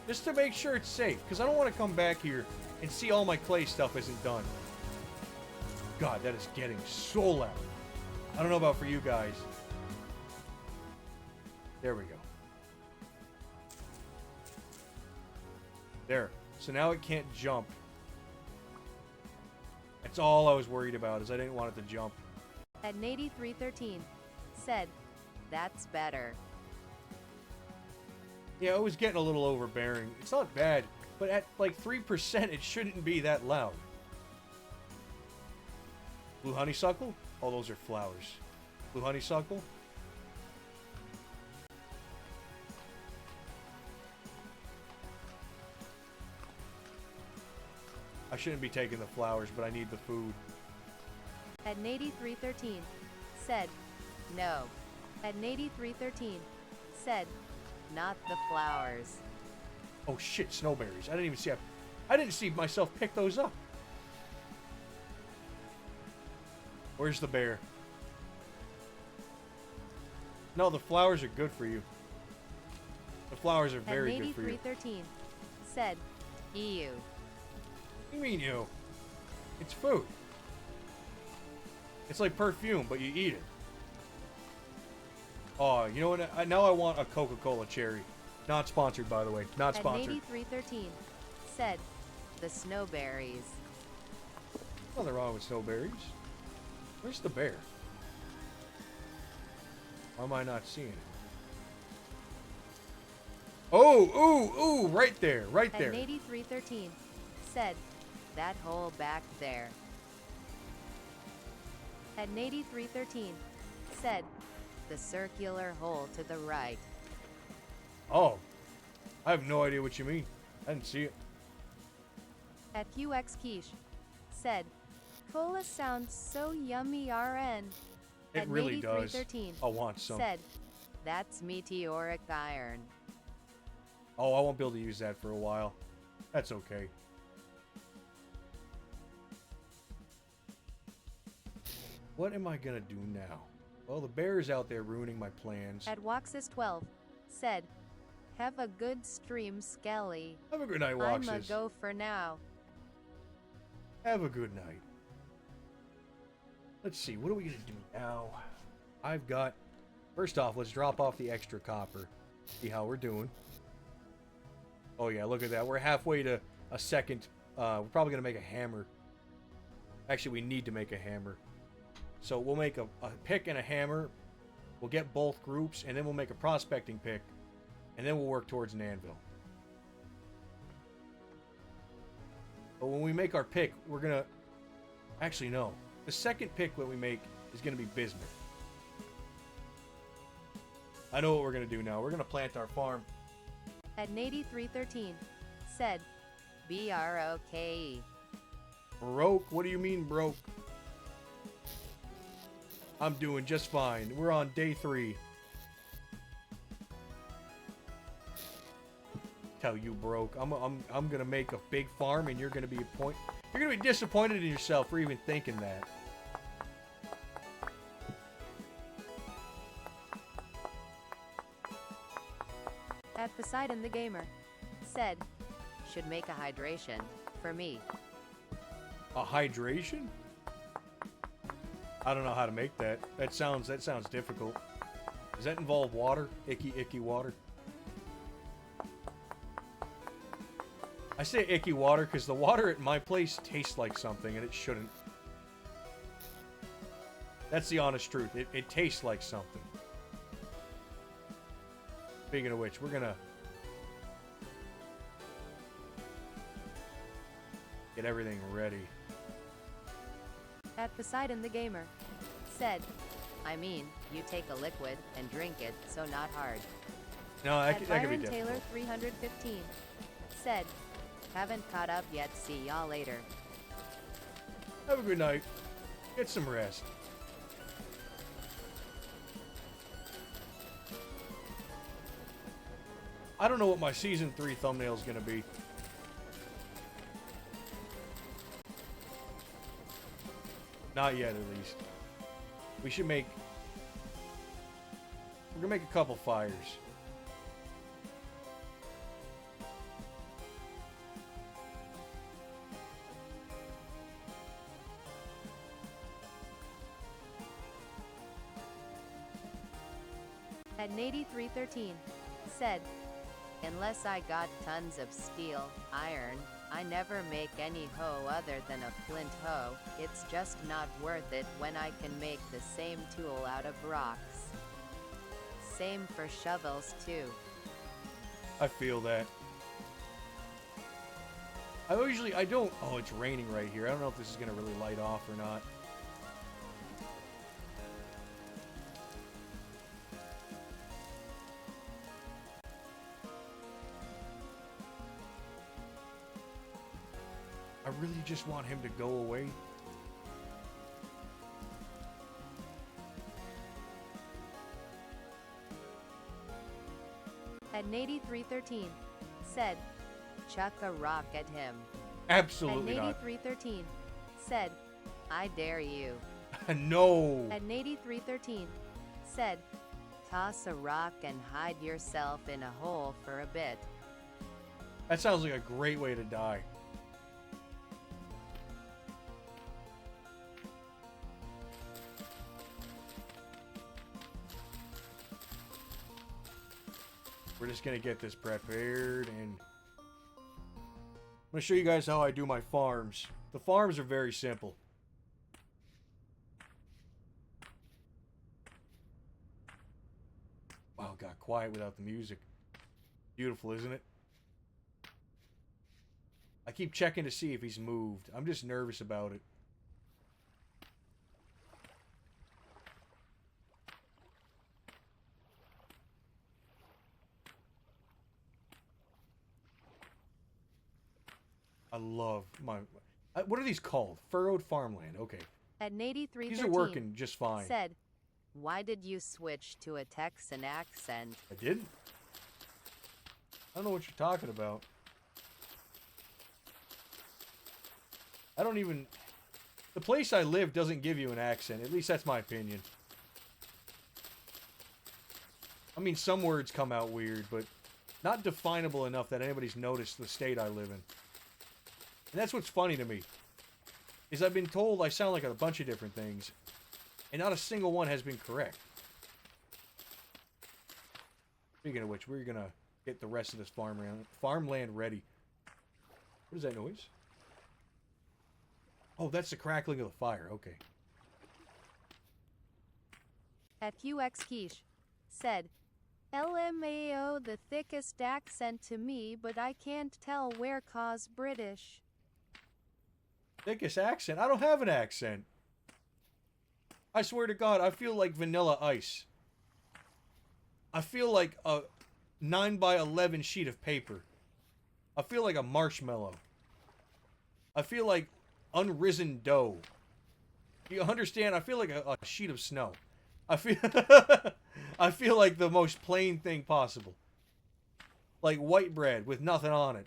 Speaker 1: Just to make sure it's safe, because I don't want to come back here and see all my clay stuff isn't done. God, that is getting so loud. I don't know about for you guys. There we go. There. So now it can't jump. That's all I was worried about, is I didn't want it to jump.
Speaker 2: At Nady313 said, that's better.
Speaker 1: Yeah, it was getting a little overbearing. It's not bad, but at like 3%, it shouldn't be that loud. Blue honeysuckle? Oh, those are flowers. Blue honeysuckle? I shouldn't be taking the flowers, but I need the food.
Speaker 2: At Nady313 said, no. At Nady313 said, not the flowers.
Speaker 1: Oh shit, snowberries. I didn't see myself pick those up. Where's the bear? No, the flowers are good for you. The flowers are very good for you.
Speaker 2: At Nady313 said, ew.
Speaker 1: What do you mean, ew? It's food. It's like perfume, but you eat it. Oh, you know what? Now I want a Coca-Cola cherry. Not sponsored, by the way. Not sponsored.
Speaker 2: At Nady313 said, the snowberries.
Speaker 1: Nothing wrong with snowberries. Where's the bear? Why am I not seeing it? Oh, ooh, right there, right there.
Speaker 2: At Nady313 said, that hole back there. At Nady313 said, the circular hole to the right.
Speaker 1: Oh, I have no idea what you mean. I didn't see it.
Speaker 2: At QX Quiche said, cola sounds so yummy RN.
Speaker 1: It really does.
Speaker 2: 13
Speaker 1: I want some.
Speaker 2: said, that's meteoric iron.
Speaker 1: Oh, I won't be able to use that for a while. That's okay. What am I gonna do now? Well, the bear is out there ruining my plans.
Speaker 2: At Waxis12 said, Have a good stream, Skelly.
Speaker 1: Have a good night,
Speaker 2: I'ma
Speaker 1: Walksis.
Speaker 2: go for now.
Speaker 1: Have a good night. Let's see, what are we gonna do now? I've got... First off, let's drop off the extra copper. See how we're doing. Oh yeah, look at that. We're halfway to a second. We're probably gonna make a hammer. Actually, we need to make a hammer. So we'll make a pick and a hammer. We'll get both groups, and then we'll make a prospecting pick. And then we'll work towards an anvil. But when we make our pick, we're gonna... Actually, no. The second pick that we make is gonna be bismuth. I know what we're gonna do now. We're gonna plant our farm.
Speaker 2: At Nady313 said, BROKE.
Speaker 1: Broke? What do you mean broke? I'm doing just fine. We're on day 3. Tell you broke. I'm gonna make a big farm, and you're gonna be disappointed in yourself for even thinking that.
Speaker 2: At Poseidon the Gamer said, should make a hydration for me.
Speaker 1: A hydration? I don't know how to make that. That sounds difficult. Does that involve water? Icky water? I say icky water because the water at my place tastes like something and it shouldn't. That's the honest truth. It tastes like something. Speaking of which, we're gonna get everything ready.
Speaker 2: At Poseidon the Gamer said, I mean, you take a liquid and drink it, so not hard.
Speaker 1: No, that could be
Speaker 2: Byron
Speaker 1: difficult.
Speaker 2: Taylor 315 said, haven't caught up yet, see y'all later.
Speaker 1: Have a good night. Get some rest. I don't know what my season 3 thumbnail is gonna be. Not yet, at least. We should make... We're gonna make a couple fires.
Speaker 2: At Nady313 said, unless I got tons of steel, iron, I never make any hoe other than a flint hoe. It's just not worth it when I can make the same tool out of rocks. Same for shovels too.
Speaker 1: I feel that. I don't... Oh, it's raining right here. I don't know if this is gonna really light off or not. I really just want him to go away.
Speaker 2: At Nady313 said, chuck a rock at him.
Speaker 1: Absolutely
Speaker 2: At
Speaker 1: not.
Speaker 2: Nady313 said, I dare you.
Speaker 1: No.
Speaker 2: At Nady313 said, toss a rock and hide yourself in a hole for a bit.
Speaker 1: That sounds like a great way to die. We're just gonna get this prepared, and I'm gonna show you guys how I do my farms. The farms are very simple. Wow, it got quiet without the music. Beautiful, isn't it? I keep checking to see if he's moved. I'm just nervous about it. I love my... what are these called? Furrowed farmland. Okay.
Speaker 2: At Nady313
Speaker 1: These are working just fine.
Speaker 2: said, why did you switch to a Texan accent?
Speaker 1: I didn't? I don't know what you're talking about. I don't even... The place I live doesn't give you an accent. At least that's my opinion. I mean, some words come out weird, but not definable enough that anybody's noticed the state I live in. And that's what's funny to me, is I've been told I sound like a bunch of different things, and not a single one has been correct. Speaking of which, we're gonna get the rest of this farmland ready. What is that noise? Oh, that's the crackling of the fire. Okay.
Speaker 2: At QX Quiche said, LMAO the thickest accent to me, but I can't tell where cause British.
Speaker 1: Thickest accent? I don't have an accent. I swear to God, I feel like Vanilla Ice. I feel like a 9x11 sheet of paper. I feel like a marshmallow. I feel like unrisen dough. Do you understand? I feel like a sheet of snow. I feel I feel like the most plain thing possible. Like white bread with nothing on it.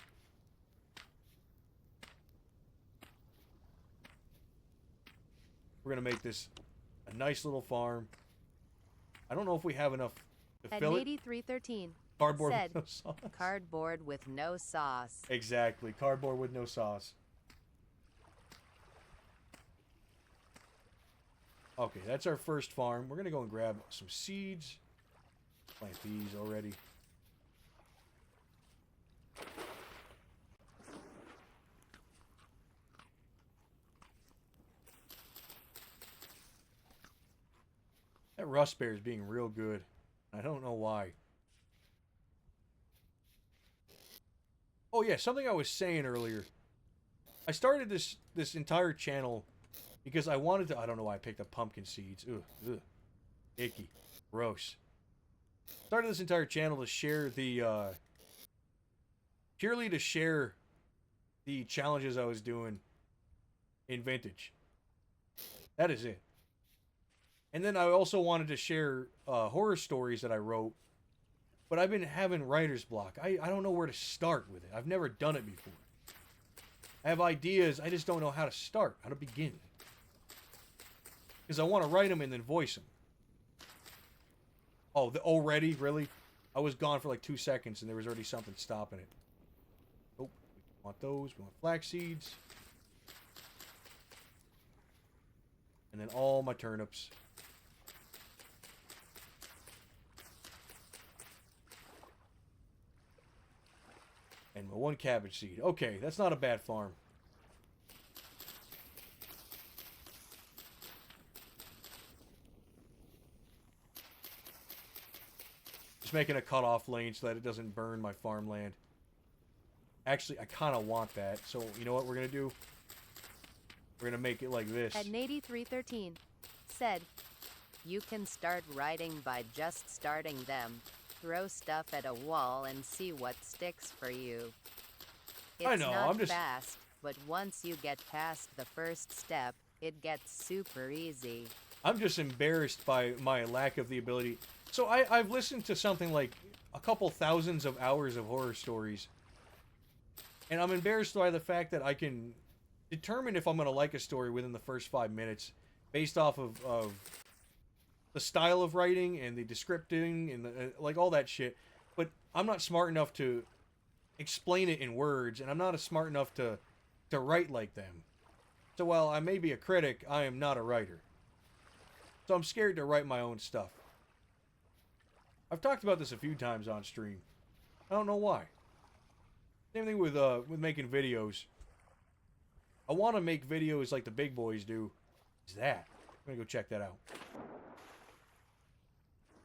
Speaker 1: We're gonna make this a nice little farm. I don't know if we have enough to fill it.
Speaker 2: 8313
Speaker 1: Cardboard
Speaker 2: said,
Speaker 1: with no sauce.
Speaker 2: Cardboard with no sauce.
Speaker 1: Exactly. Cardboard with no sauce. Okay, that's our first farm. We're going to go and grab some seeds. Plant these already. That rust bear is being real good. I don't know why. Oh yeah, something I was saying earlier. I started this entire channel because I wanted to... I don't know why I picked up pumpkin seeds. Ugh. Icky. Gross. Started this entire channel to share the... purely to share the challenges I was doing in Vintage. That is it. And then I also wanted to share horror stories that I wrote. But I've been having writer's block. I don't know where to start with it. I've never done it before. I have ideas. I just don't know how to start. How to begin. Because I want to write them and then voice them. Oh, already? Really? I was gone for like 2 seconds and there was already something stopping it. Oh, we want those. We want flax seeds. And then all my turnips. And my 1 cabbage seed. Okay, that's not a bad farm. Just making a cutoff lane so that it doesn't burn my farmland. Actually, I kind of want that. So, you know what we're going to do? We're going to make it like this.
Speaker 2: At 8313 said, you can start writing by just starting them. Throw stuff at a wall and see what sticks for you. It's
Speaker 1: I know,
Speaker 2: not
Speaker 1: I'm just...
Speaker 2: fast, but once you get past the first step, it gets super easy.
Speaker 1: I'm just embarrassed by my lack of the ability. So I've listened to something like a couple thousands of hours of horror stories. And I'm embarrassed by the fact that I can determine if I'm going to like a story within the first 5 minutes based off of the style of writing and the descripting and like all that shit. But I'm not smart enough to explain it in words, and I'm not smart enough to write like them. So while I may be a critic, I am not a writer. So I'm scared to write my own stuff. I've talked about this a few times on stream. I don't know why. Same thing with making videos. I want to make videos like the big boys do. Is that? I'm gonna go check that out.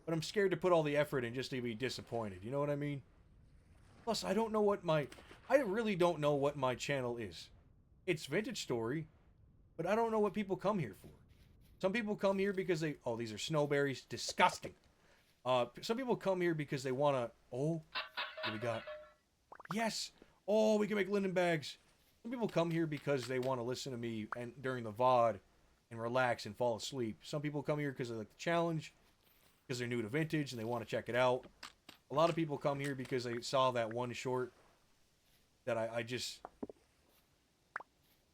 Speaker 1: But I'm scared to put all the effort in just to be disappointed. You know what I mean? Plus, I don't know what I really don't know what my channel is. It's Vintage Story, but I don't know what people come here for. Some people come here because they... Oh, these are snowberries. Disgusting. Some people come here because they want to... Oh, what do we got? Yes! Oh, we can make linen bags. Some people come here because they want to listen to me and during the VOD and relax and fall asleep. Some people come here because they like the challenge, because they're new to Vintage and they want to check it out. A lot of people come here because they saw that one short that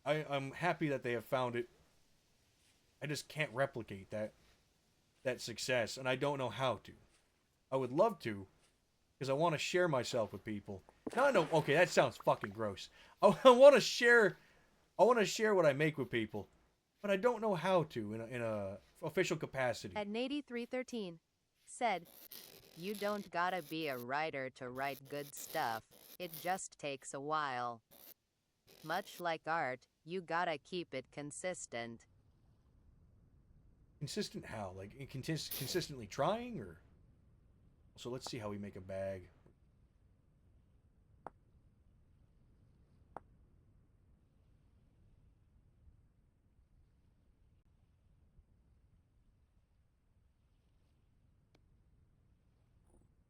Speaker 1: I'm happy that they have found it. I just can't replicate that success, and I don't know how to. I would love to, because I want to share myself with people. No, okay, that sounds fucking gross. I want to share. I want to share what I make with people, but I don't know how to in a official capacity.
Speaker 2: At Nady313 said, "You don't gotta be a writer to write good stuff. It just takes a while. Much like art, you gotta keep it consistent."
Speaker 1: Consistent how? Like consistently trying, or? So let's see how we make a bag.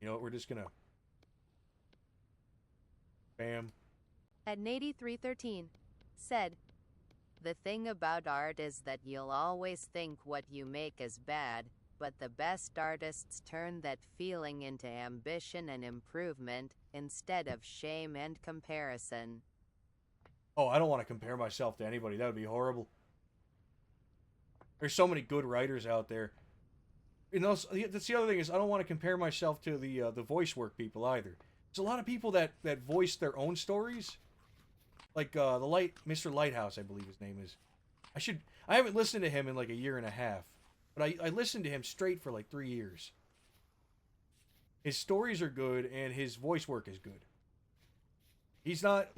Speaker 1: You know what? We're just gonna. Bam.
Speaker 2: At Nady313 said, "The thing about art is that you'll always think what you make is bad, but the best artists turn that feeling into ambition and improvement, instead of shame and comparison."
Speaker 1: Oh, I don't want to compare myself to anybody. That would be horrible. There's so many good writers out there. You know, that's the other thing is I don't want to compare myself to the voice work people either. There's a lot of people that voice their own stories, like Mr. Lighthouse, I believe his name is. I haven't listened to him in like a year and a half, but I listened to him straight for like 3 years. His stories are good and his voice work is good. He's not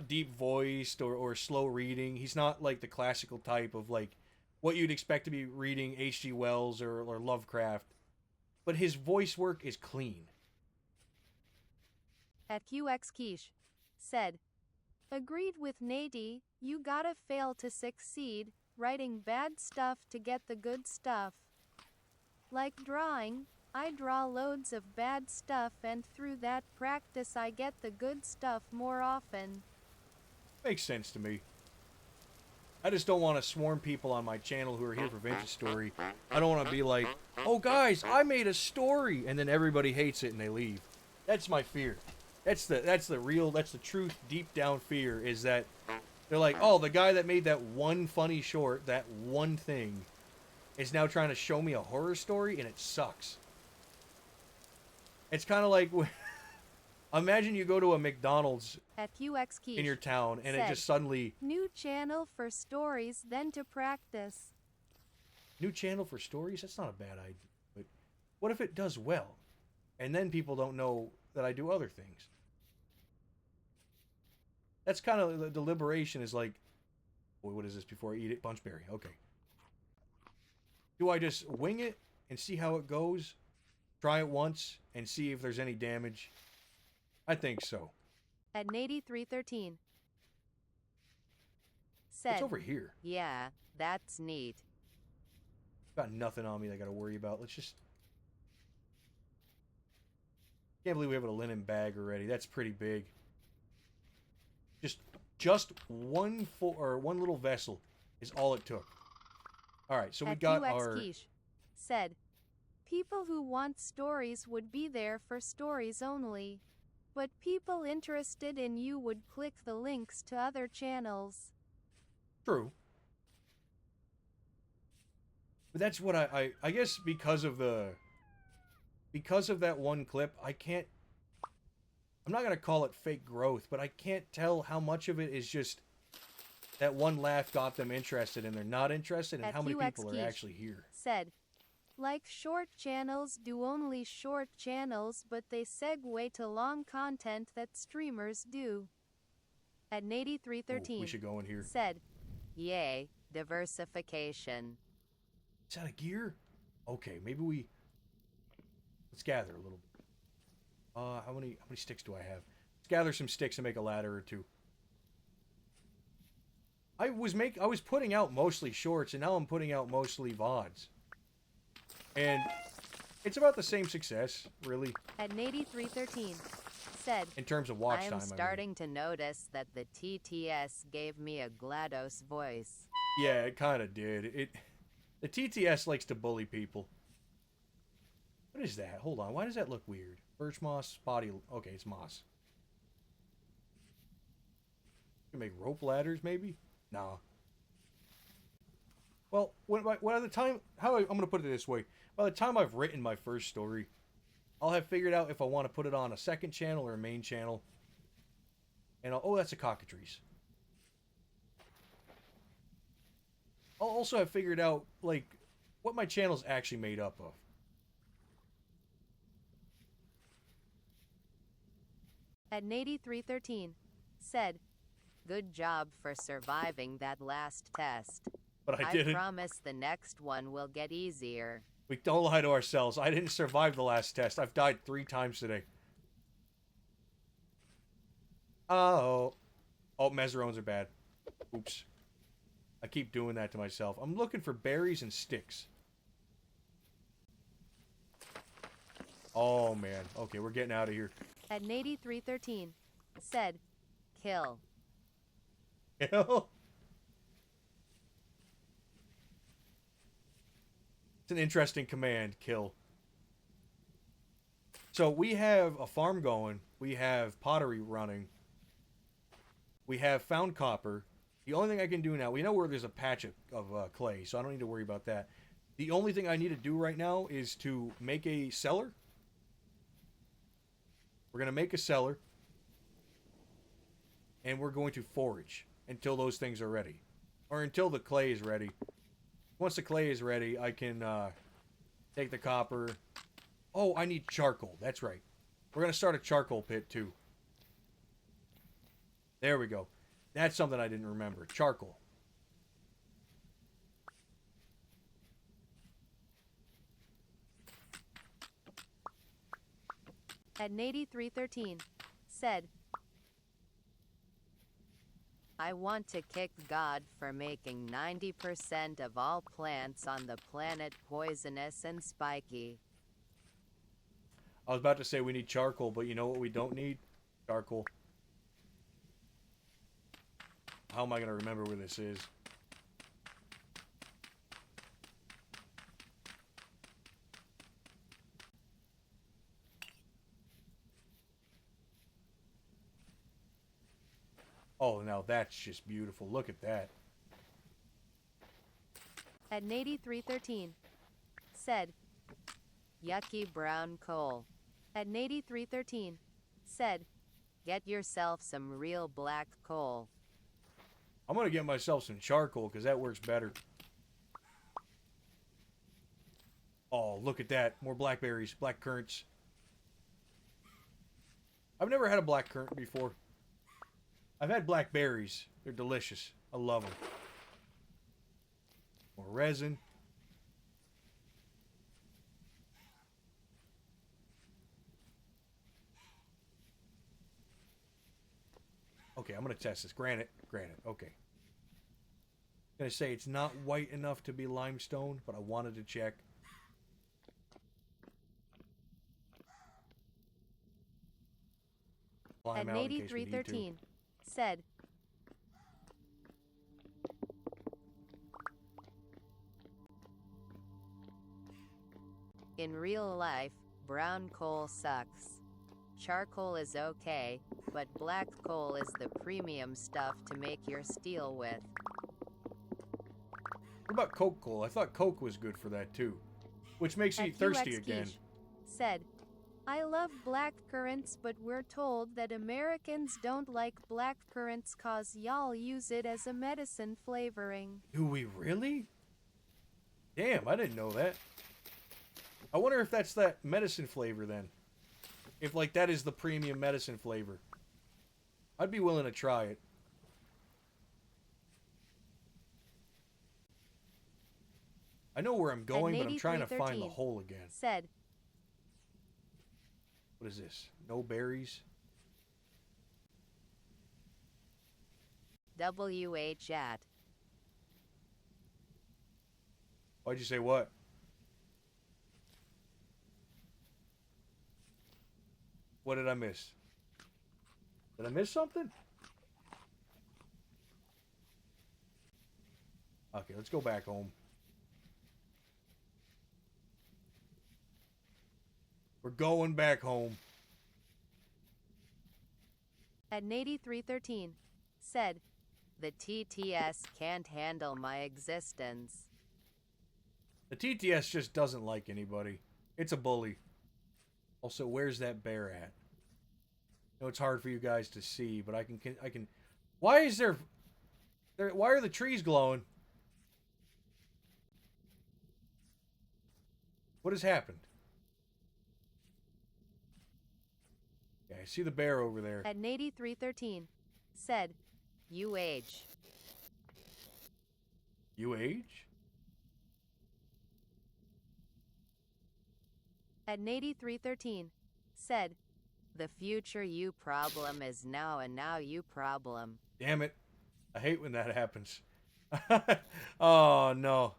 Speaker 1: deep voiced or slow reading. He's not like the classical type of like what you'd expect to be reading H.G. Wells or Lovecraft. But his voice work is clean.
Speaker 2: At QX Quiche said, "Agreed with Nady, you gotta fail to succeed, writing bad stuff to get the good stuff. Like drawing, I draw loads of bad stuff and through that practice I get the good stuff more often."
Speaker 1: Makes sense to me. I just don't want to swarm people on my channel who are here for Vintage Story. I don't want to be like, "Oh guys, I made a story," and then everybody hates it and they leave. That's my fear. That's the truth deep down fear is that they're like, "Oh, the guy that made that one funny short, that one thing, is now trying to show me a horror story and it sucks." It's kind of like imagine you go to a McDonald's
Speaker 2: At QX Quiche
Speaker 1: in your town and it
Speaker 2: said,
Speaker 1: just suddenly
Speaker 2: "New channel for stories, then to practice."
Speaker 1: new channel for stories. That's not a bad idea. But what if it does well, and then people don't know that I do other things? That's kind of the deliberation is like, boy, what is this before I eat it? Bunchberry. Okay. Do I just wing it and see how it goes? Try it once and see if there's any damage? I think so.
Speaker 2: At Nady313 said,
Speaker 1: It's over here.
Speaker 2: "Yeah, that's neat."
Speaker 1: Got nothing on me that I got to worry about. Let's just... Can't believe we have a linen bag already. That's pretty big. Just one little vessel is all it took. All right, so we got our...
Speaker 2: Quiche said, "People who want stories would be there for stories only. But people interested in you would click the links to other channels."
Speaker 1: True. But that's what I guess because of that one clip, I'm not going to call it fake growth, but I can't tell how much of it is just that one laugh got them interested and they're not interested and how many people are actually here.
Speaker 2: Said, "Like short channels do only short channels, but they segue to long content that streamers do." At Nady313
Speaker 1: we should go in here.
Speaker 2: Said, "Yay, diversification."
Speaker 1: Is that a gear? Okay, maybe let's gather a little bit. How many sticks do I have? Let's gather some sticks and make a ladder or two. I was putting out mostly shorts and now I'm putting out mostly VODs. And it's about the same success, really.
Speaker 2: At Nady313 said,
Speaker 1: in terms of watch time,
Speaker 2: "I'm starting to notice that the TTS gave me a GLaDOS voice."
Speaker 1: Yeah, it kind of did. The TTS likes to bully people. What is that? Hold on. Why does that look weird? Birch moss, spotty... Okay, it's moss. You can make rope ladders, maybe? Nah. Well, by the time... I'm going to put it this way. By the time I've written my first story, I'll have figured out if I want to put it on a second channel or a main channel. And oh, that's a cockatrice. I'll also have figured out, like, what my channel's actually made up of.
Speaker 2: At Nady313 said, "Good job for surviving that last test.
Speaker 1: But I didn't.
Speaker 2: I promise the next one will get easier."
Speaker 1: We don't lie to ourselves. I didn't survive the last test. I've died 3 times today. Oh. Oh, Messerones are bad. Oops. I keep doing that to myself. I'm looking for berries and sticks. Oh, man. Okay, we're getting out of here.
Speaker 2: At Nady313 said, "Kill."
Speaker 1: Kill? It's an interesting command, kill. So we have a farm going. We have pottery running. We have found copper. The only thing I can do now, we know where there's a patch of clay, so I don't need to worry about that. The only thing I need to do right now is to make a cellar. We're going to make a cellar. And we're going to forage until those things are ready. Or until the clay is ready. Once the clay is ready, I can take the copper. Oh, I need charcoal. That's right. We're going to start a charcoal pit, too. There we go. That's something I didn't remember. Charcoal.
Speaker 2: At Nady313 said, "I want to kick God for making 90% of all plants on the planet poisonous and spiky."
Speaker 1: I was about to say we need charcoal, but you know what we don't need? Charcoal. How am I going to remember where this is? Oh, now that's just beautiful. Look at that.
Speaker 2: At Nady313 said, "Yucky brown coal." At Nady313 said, "Get yourself some real black coal."
Speaker 1: I'm going to get myself some charcoal because that works better. Oh, look at that. More blackberries, black currants. I've never had a black currant before. I've had blackberries. They're delicious. I love them. More resin. Okay, I'm going to test this. Granite. Granite. Okay. I'm going to say it's not white enough to be limestone, but I wanted to check.
Speaker 2: At Nady313 said, "In real life, brown coal sucks. Charcoal is okay, but black coal is the premium stuff to make your steel with."
Speaker 1: What about coke coal? I thought coke was good for that too. Which makes you thirsty again.
Speaker 2: Said, "I love black currants, but we're told that Americans don't like black currants 'cause y'all use it as a medicine flavoring."
Speaker 1: Do we really? Damn, I didn't know that. I wonder if that's that medicine flavor then. If, like, that is the premium medicine flavor. I'd be willing to try it. I know where I'm going, but I'm trying to find the hole again.
Speaker 2: Said,
Speaker 1: what is this? No berries?
Speaker 2: WH at.
Speaker 1: Why'd you say what? What did I miss? Did I miss something? Okay, let's go back home. We're going back home.
Speaker 2: At Nady313 said, "The TTS can't handle my existence."
Speaker 1: The TTS just doesn't like anybody. It's a bully. Also, where's that bear at? I know it's hard for you guys to see, but I can. Why is there? Why are the trees glowing? What has happened? Yeah, I see the bear over there.
Speaker 2: At Nady313 said, "You age."
Speaker 1: You age?
Speaker 2: At Nady313 said, "The future you problem is now and now you problem."
Speaker 1: Damn it. I hate when that happens. Oh, no.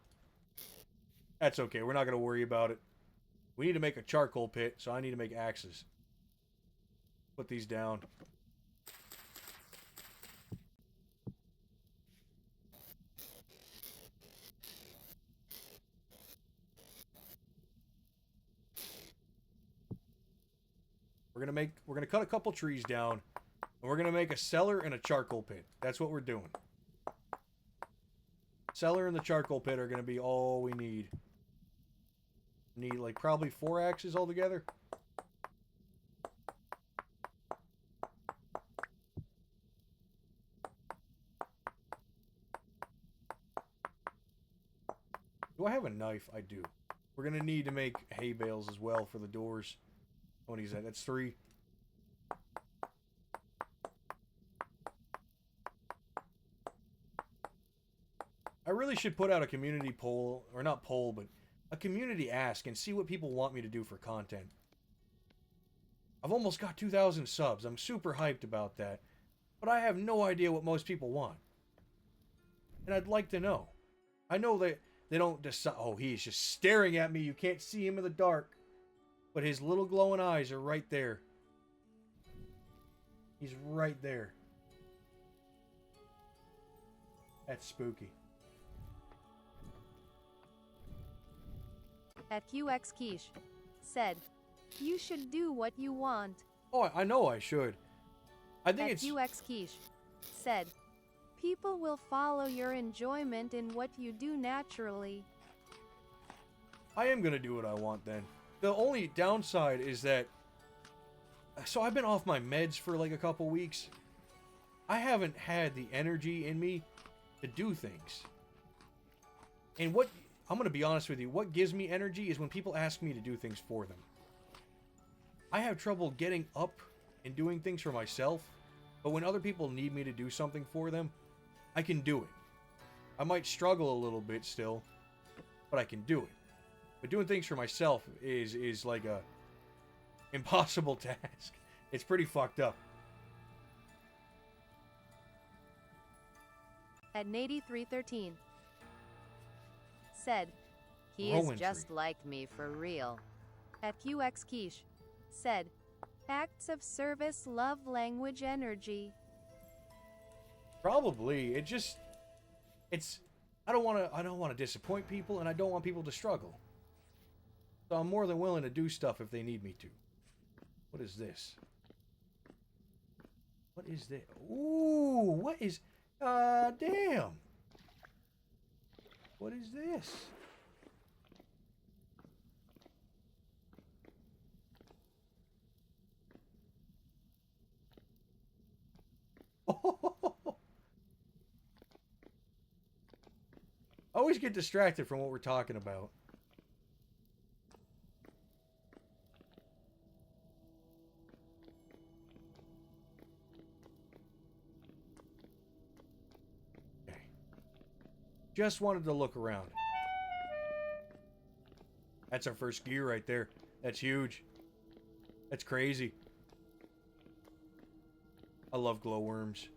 Speaker 1: That's okay. We're not going to worry about it. We need to make a charcoal pit, so I need to make axes. Put these down. We're gonna cut a couple trees down, and we're gonna make a cellar and a charcoal pit. That's what we're doing. Cellar and the charcoal pit are gonna be all we need. Need like probably 4 axes altogether. Do I have a knife? I do. We're gonna need to make hay bales as well for the doors. What is that? That's 3. I really should put out a community poll, or not poll, but a community ask and see what people want me to do for content. I've almost got 2,000 subs. I'm super hyped about that. But I have no idea what most people want. And I'd like to know. I know that they don't decide. Oh, he's just staring at me. You can't see him in the dark. But his little glowing eyes are right there. He's right there. That's spooky.
Speaker 2: At QX Quiche said, "You should do what you want."
Speaker 1: Oh, I know I should. I think
Speaker 2: At
Speaker 1: it's...
Speaker 2: QX Quiche said, "People will follow your enjoyment in what you do naturally."
Speaker 1: I am going to do what I want then. The only downside is that... So I've been off my meds for like a couple weeks. I haven't had the energy in me to do things. And what... I'm going to be honest with you. What gives me energy is when people ask me to do things for them. I have trouble getting up and doing things for myself. But when other people need me to do something for them, I can do it. I might struggle a little bit still, but I can do it. But doing things for myself is like a impossible task. It's pretty fucked up.
Speaker 2: At Nady313 said, "He
Speaker 1: Rowan
Speaker 2: is just
Speaker 1: tree.
Speaker 2: like me for real." At QX Quiche said, "Acts of service, love language, energy."
Speaker 1: Probably. It's I don't want to disappoint people, and I don't want people to struggle. So I'm more than willing to do stuff if they need me to. What is this? What is this? Ooh, what is... damn. What is this? I always get distracted from what we're talking about. Okay. Just wanted to look around. That's our first gear right there. That's huge. That's crazy. I love glowworms.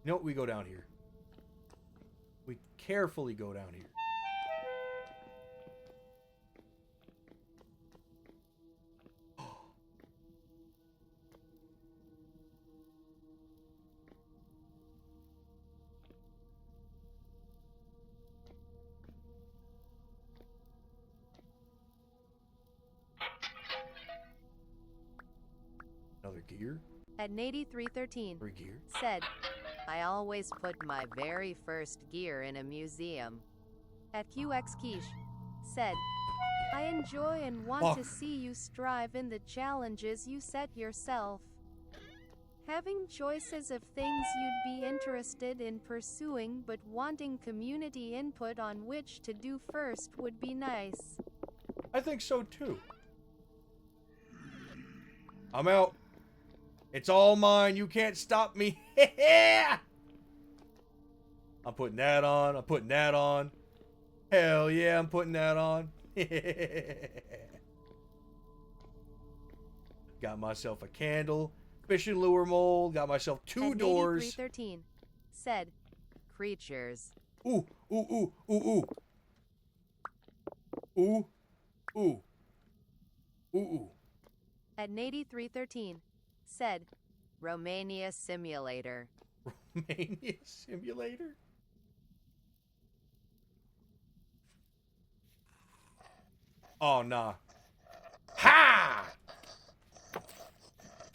Speaker 1: You know what? We go down here. We carefully go down here. Another gear?
Speaker 2: At Nady313
Speaker 1: Three gear?
Speaker 2: said, "I always put my very first gear in a museum." At QX Quiche said, I enjoy and want
Speaker 1: Fuck.
Speaker 2: to see you strive in the challenges you set yourself. Having choices of things you'd be interested in pursuing but wanting community input on which to do first would be nice.
Speaker 1: I think so too. I'm out. It's all mine. You can't stop me. I'm putting that on. I'm putting that on. Hell yeah, I'm putting that on. Got myself a candle. Fishing lure mold. Got myself two
Speaker 2: At
Speaker 1: doors.
Speaker 2: 8313 said, creatures.
Speaker 1: Ooh, ooh, ooh, ooh, ooh. Ooh, ooh. Ooh, ooh.
Speaker 2: At 8313 said, Romania Simulator.
Speaker 1: Romania Simulator? Oh, nah. Ha!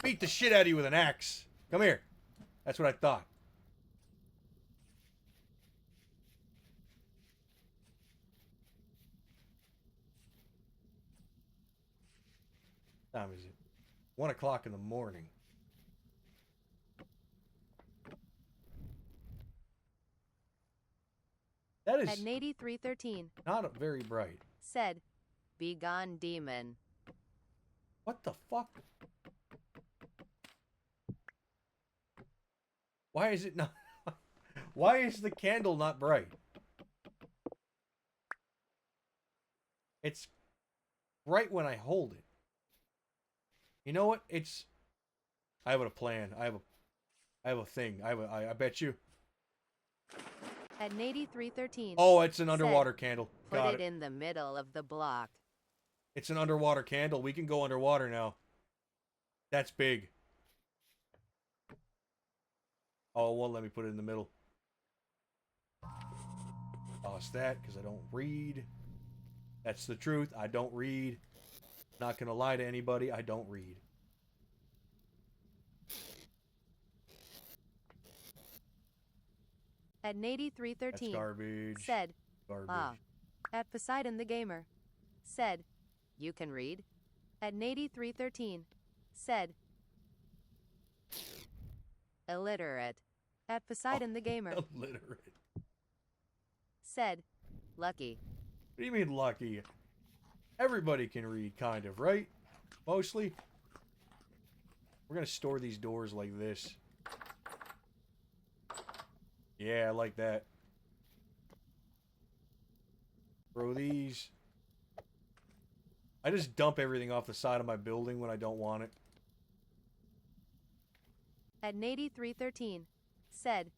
Speaker 1: Beat the shit out of you with an axe. Come here. That's what I thought. What time is it? 1 o'clock in the morning. That
Speaker 2: At
Speaker 1: is
Speaker 2: 8313
Speaker 1: not very bright.
Speaker 2: said, Begone demon.
Speaker 1: What the fuck? Why is it not... Why is the candle not bright? It's bright when I hold it. You know what? It's... I have a plan. I have a thing. I bet you.
Speaker 2: At 8313
Speaker 1: Oh, it's an
Speaker 2: said,
Speaker 1: underwater candle.
Speaker 2: Put
Speaker 1: Got
Speaker 2: it in the middle of the block.
Speaker 1: It's an underwater candle. We can go underwater now. That's big. Oh, well, let me put it in the middle. Toss that, because I don't read. That's the truth. I don't read. Not going to lie to anybody. I don't read.
Speaker 2: At 8313
Speaker 1: That's garbage.
Speaker 2: said,
Speaker 1: Garbage.
Speaker 2: At Poseidon the Gamer said, You can read. At 8313 said, Illiterate. At Poseidon the Gamer
Speaker 1: Illiterate.
Speaker 2: said, Lucky.
Speaker 1: What do you mean lucky? Everybody can read, kind of, right? Mostly. We're going to store these doors like this. Yeah, I like that. Throw these. I just dump everything off the side of my building when I don't want it.
Speaker 2: At 8313 said,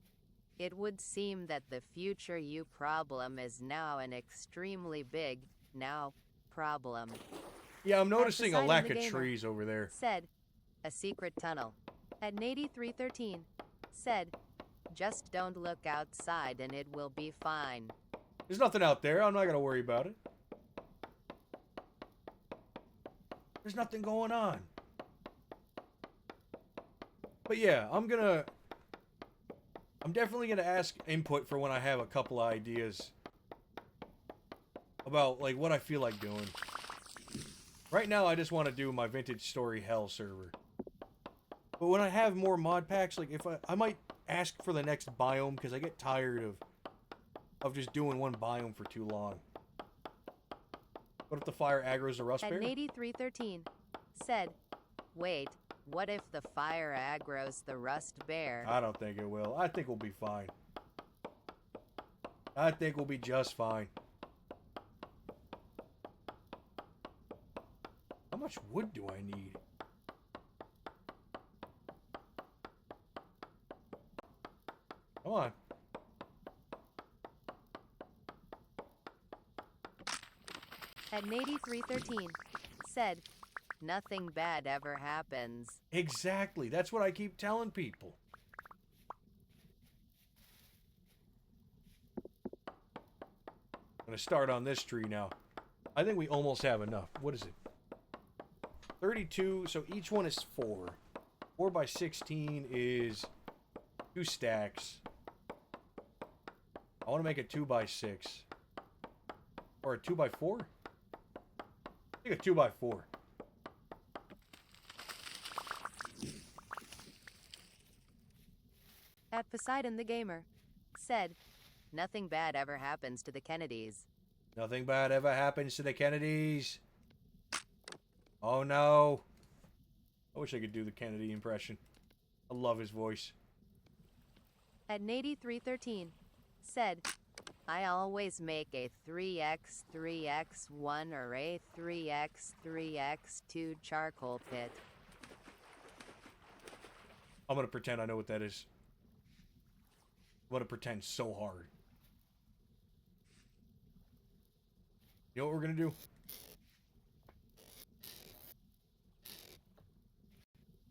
Speaker 2: It would seem that the future you problem is now an extremely big, now, problem.
Speaker 1: Yeah, I'm noticing a
Speaker 2: Poseidon
Speaker 1: lack
Speaker 2: the
Speaker 1: of
Speaker 2: Gamer
Speaker 1: trees over there.
Speaker 2: said, A secret tunnel. At 8313 said, Just don't look outside and it will be fine.
Speaker 1: There's nothing out there. I'm not going to worry about it. There's nothing going on. But yeah, I'm definitely going to ask input for when I have a couple of ideas about, like, what I feel like doing. Right now, I just want to do my Vintage Story Hell server. But when I have more mod packs, like, if I might ask for the next biome, because I get tired of just doing one biome for too long. What if the fire aggro's a rust bear?
Speaker 2: At 8313 said, Wait, what if the fire aggro's the rust bear?
Speaker 1: I don't think it will. I think we'll be fine. I think we'll be just fine. How much wood do I need? Come on.
Speaker 2: At 8313 said, Nothing bad ever happens.
Speaker 1: Exactly. That's what I keep telling people. I'm going to start on this tree now. I think we almost have enough. What is it? 32. So each one is 4. 4 by 16 is 2 stacks. I want to make a 2 by 6. Or a 2 by 4? Take a 2x4.
Speaker 2: At Poseidon the Gamer said, nothing bad ever happens to the Kennedys.
Speaker 1: Nothing bad ever happens to the Kennedys. Oh no. I wish I could do the Kennedy impression. I love his voice.
Speaker 2: At Nady313 said, I always make a 3x3x1 or a 3x3x2 charcoal pit.
Speaker 1: I'm gonna pretend I know what that is. I'm gonna pretend so hard. You know what we're gonna do?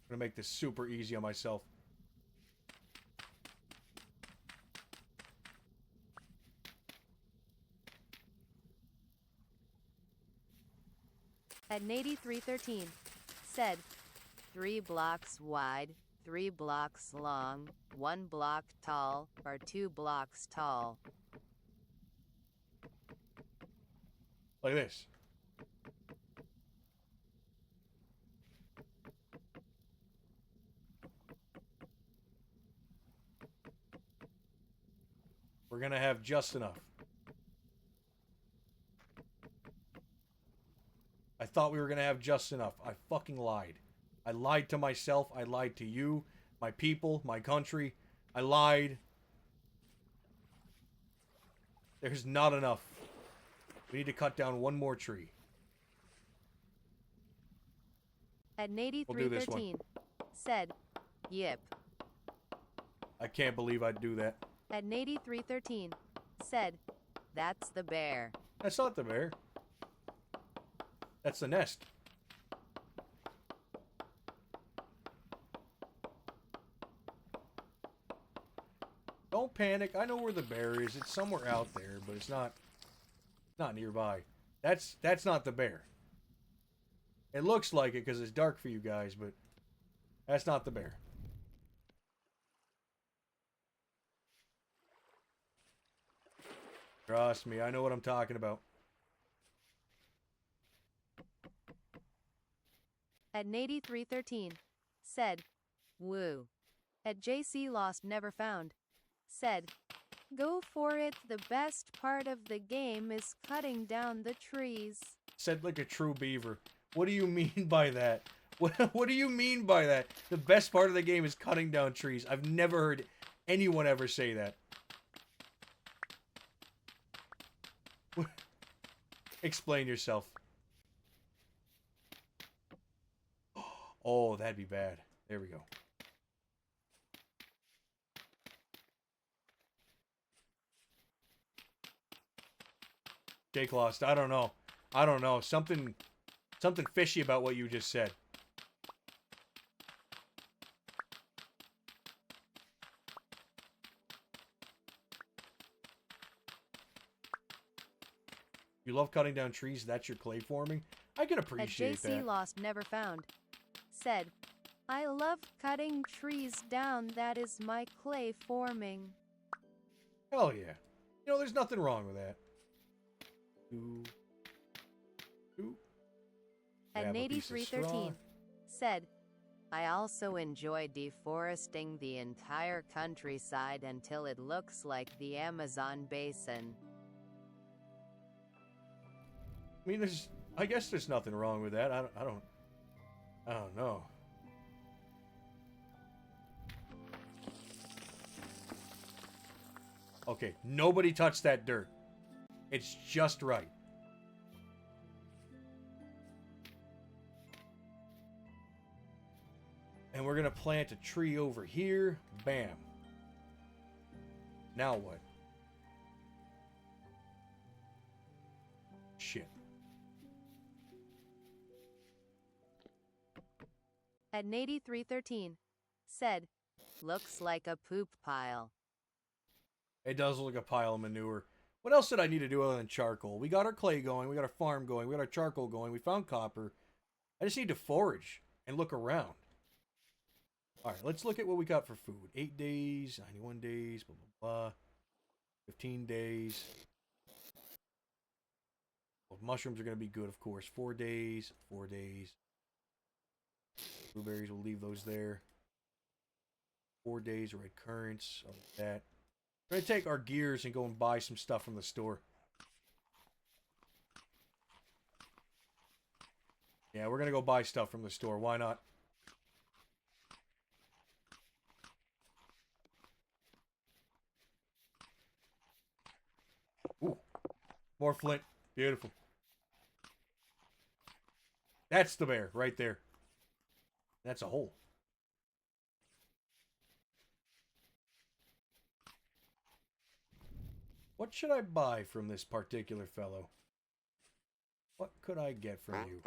Speaker 1: I'm gonna make this super easy on myself.
Speaker 2: At Nady313 said, 3 blocks wide, 3 blocks long, 1 block tall, or 2 blocks tall.
Speaker 1: Like this. We're gonna have just enough. I thought we were gonna have just enough. I fucking lied. I lied to myself. I lied to you, my people, my country. I lied. There's not enough. We need to cut down one more tree.
Speaker 2: At Nady313 said, yip.
Speaker 1: I can't believe I'd do that.
Speaker 2: At Nady313 said, that's the bear.
Speaker 1: That's not the bear. That's the nest. Don't panic. I know where the bear is. It's somewhere out there, but it's not nearby. That's not the bear. It looks like it because it's dark for you guys, but that's not the bear. Trust me, I know what I'm talking about.
Speaker 2: At Nady313 said, woo. At JC Lost Never Found said, go for it, the best part of the game is cutting down the trees.
Speaker 1: Said like a true beaver. What do you mean by that? What do you mean by that? The best part of the game is cutting down trees. I've never heard anyone ever say that. Explain yourself. Oh, that'd be bad. There we go. Jake Lost. I don't know. I don't know. Something fishy about what you just said. You love cutting down trees? That's your clay forming? I can appreciate that.
Speaker 2: At JC Lost Never Found said, I love cutting trees down, that is my clay forming.
Speaker 1: Hell yeah. You know, there's nothing wrong with that.
Speaker 2: At Nady313 said, I also enjoy deforesting the entire countryside until it looks like the Amazon basin.
Speaker 1: I mean, I guess there's nothing wrong with that. I don't know. Okay, nobody touch that dirt. It's just right. And we're gonna plant a tree over here. Bam. Now what? Shit.
Speaker 2: At Nady313 said, looks like a poop pile.
Speaker 1: It does look like a pile of manure. What else did I need to do other than charcoal? We got our clay going. We got our farm going. We got our charcoal going. We found copper. I just need to forage and look around. All right, let's look at what we got for food. 8 days, 91 days, blah, blah, blah. 15 days. Blah, mushrooms are going to be good, of course. 4 days. 4 days. Blueberries, we'll leave those there. 4 days, red currants. All that. We're going to take our gears and go and buy some stuff from the store. Yeah, we're going to go buy stuff from the store. Why not? Ooh. More flint. Beautiful. That's the bear right there. That's a hole. What should I buy from this particular fellow? What could I get from you?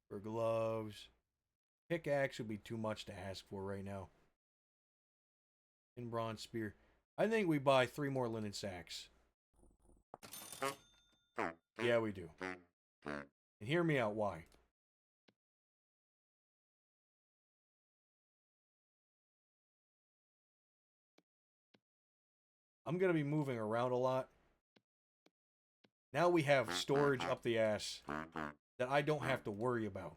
Speaker 1: For gloves. Pickaxe would be too much to ask for right now. And bronze spear. I think we buy 3 more linen sacks. Yeah, we do. And hear me out why. I'm going to be moving around a lot. Now we have storage up the ass that I don't have to worry about.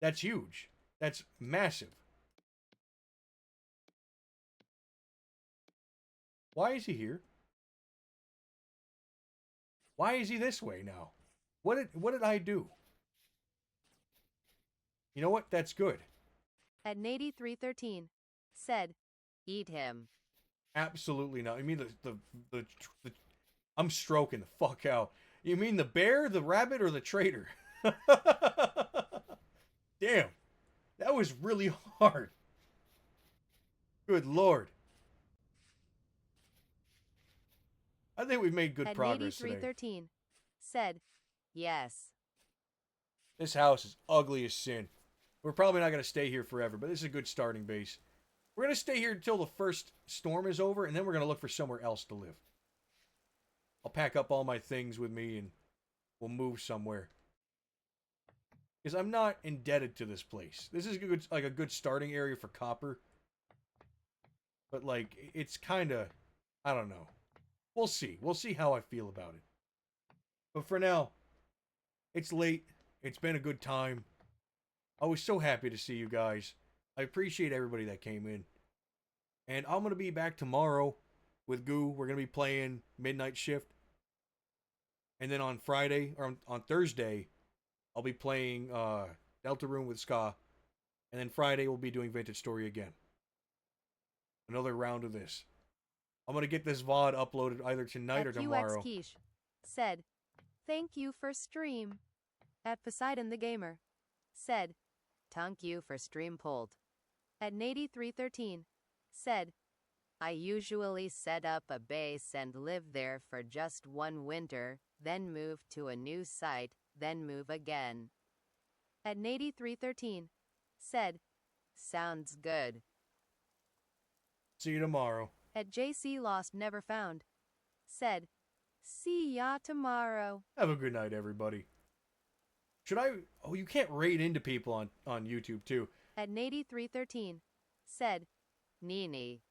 Speaker 1: That's huge. That's massive. Why is he here? Why is he this way now? What did I do? You know what? That's good.
Speaker 2: At Nady313 said, "Eat him."
Speaker 1: Absolutely not. You mean the I'm stroking the fuck out. You mean the bear, the rabbit, or the traitor? Damn. That was really hard. Good lord. I think we've made good progress today.
Speaker 2: At Nady313 said, "Yes."
Speaker 1: This house is ugly as sin. We're probably not going to stay here forever, but this is a good starting base. We're going to stay here until the first storm is over, and then we're going to look for somewhere else to live. I'll pack up all my things with me, and we'll move somewhere. Because I'm not indebted to this place. This is a good starting area for copper. But, like, it's kind of... I don't know. We'll see. We'll see how I feel about it. But for now, it's late. It's been a good time. I was so happy to see you guys. I appreciate everybody that came in. And I'm going to be back tomorrow with Goo. We're going to be playing Midnight Shift. And then on Friday, or on Thursday, I'll be playing Deltarune with Ska. And then Friday, we'll be doing Vintage Story again. Another round of this. I'm going to get this VOD uploaded either tonight or tomorrow.
Speaker 2: At QX said, "Thank you for stream." At Poseidon the Gamer said, "Thank you for stream pulled." At Nady313 said, "I usually set up a base and live there for just 1 winter, then move to a new site, then move again." At Nady313 said, "Sounds good."
Speaker 1: See you tomorrow.
Speaker 2: At JC Lost Never Found said, "See ya tomorrow."
Speaker 1: Have a good night, everybody. Should I... Oh, you can't raid into people on YouTube, too.
Speaker 2: At Nady313 said, "Nini."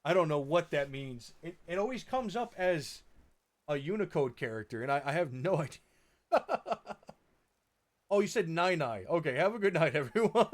Speaker 1: I don't know what that means. It always comes up as a Unicode character, and I have no idea. Oh, you said Nine. Okay, have a good night, everyone.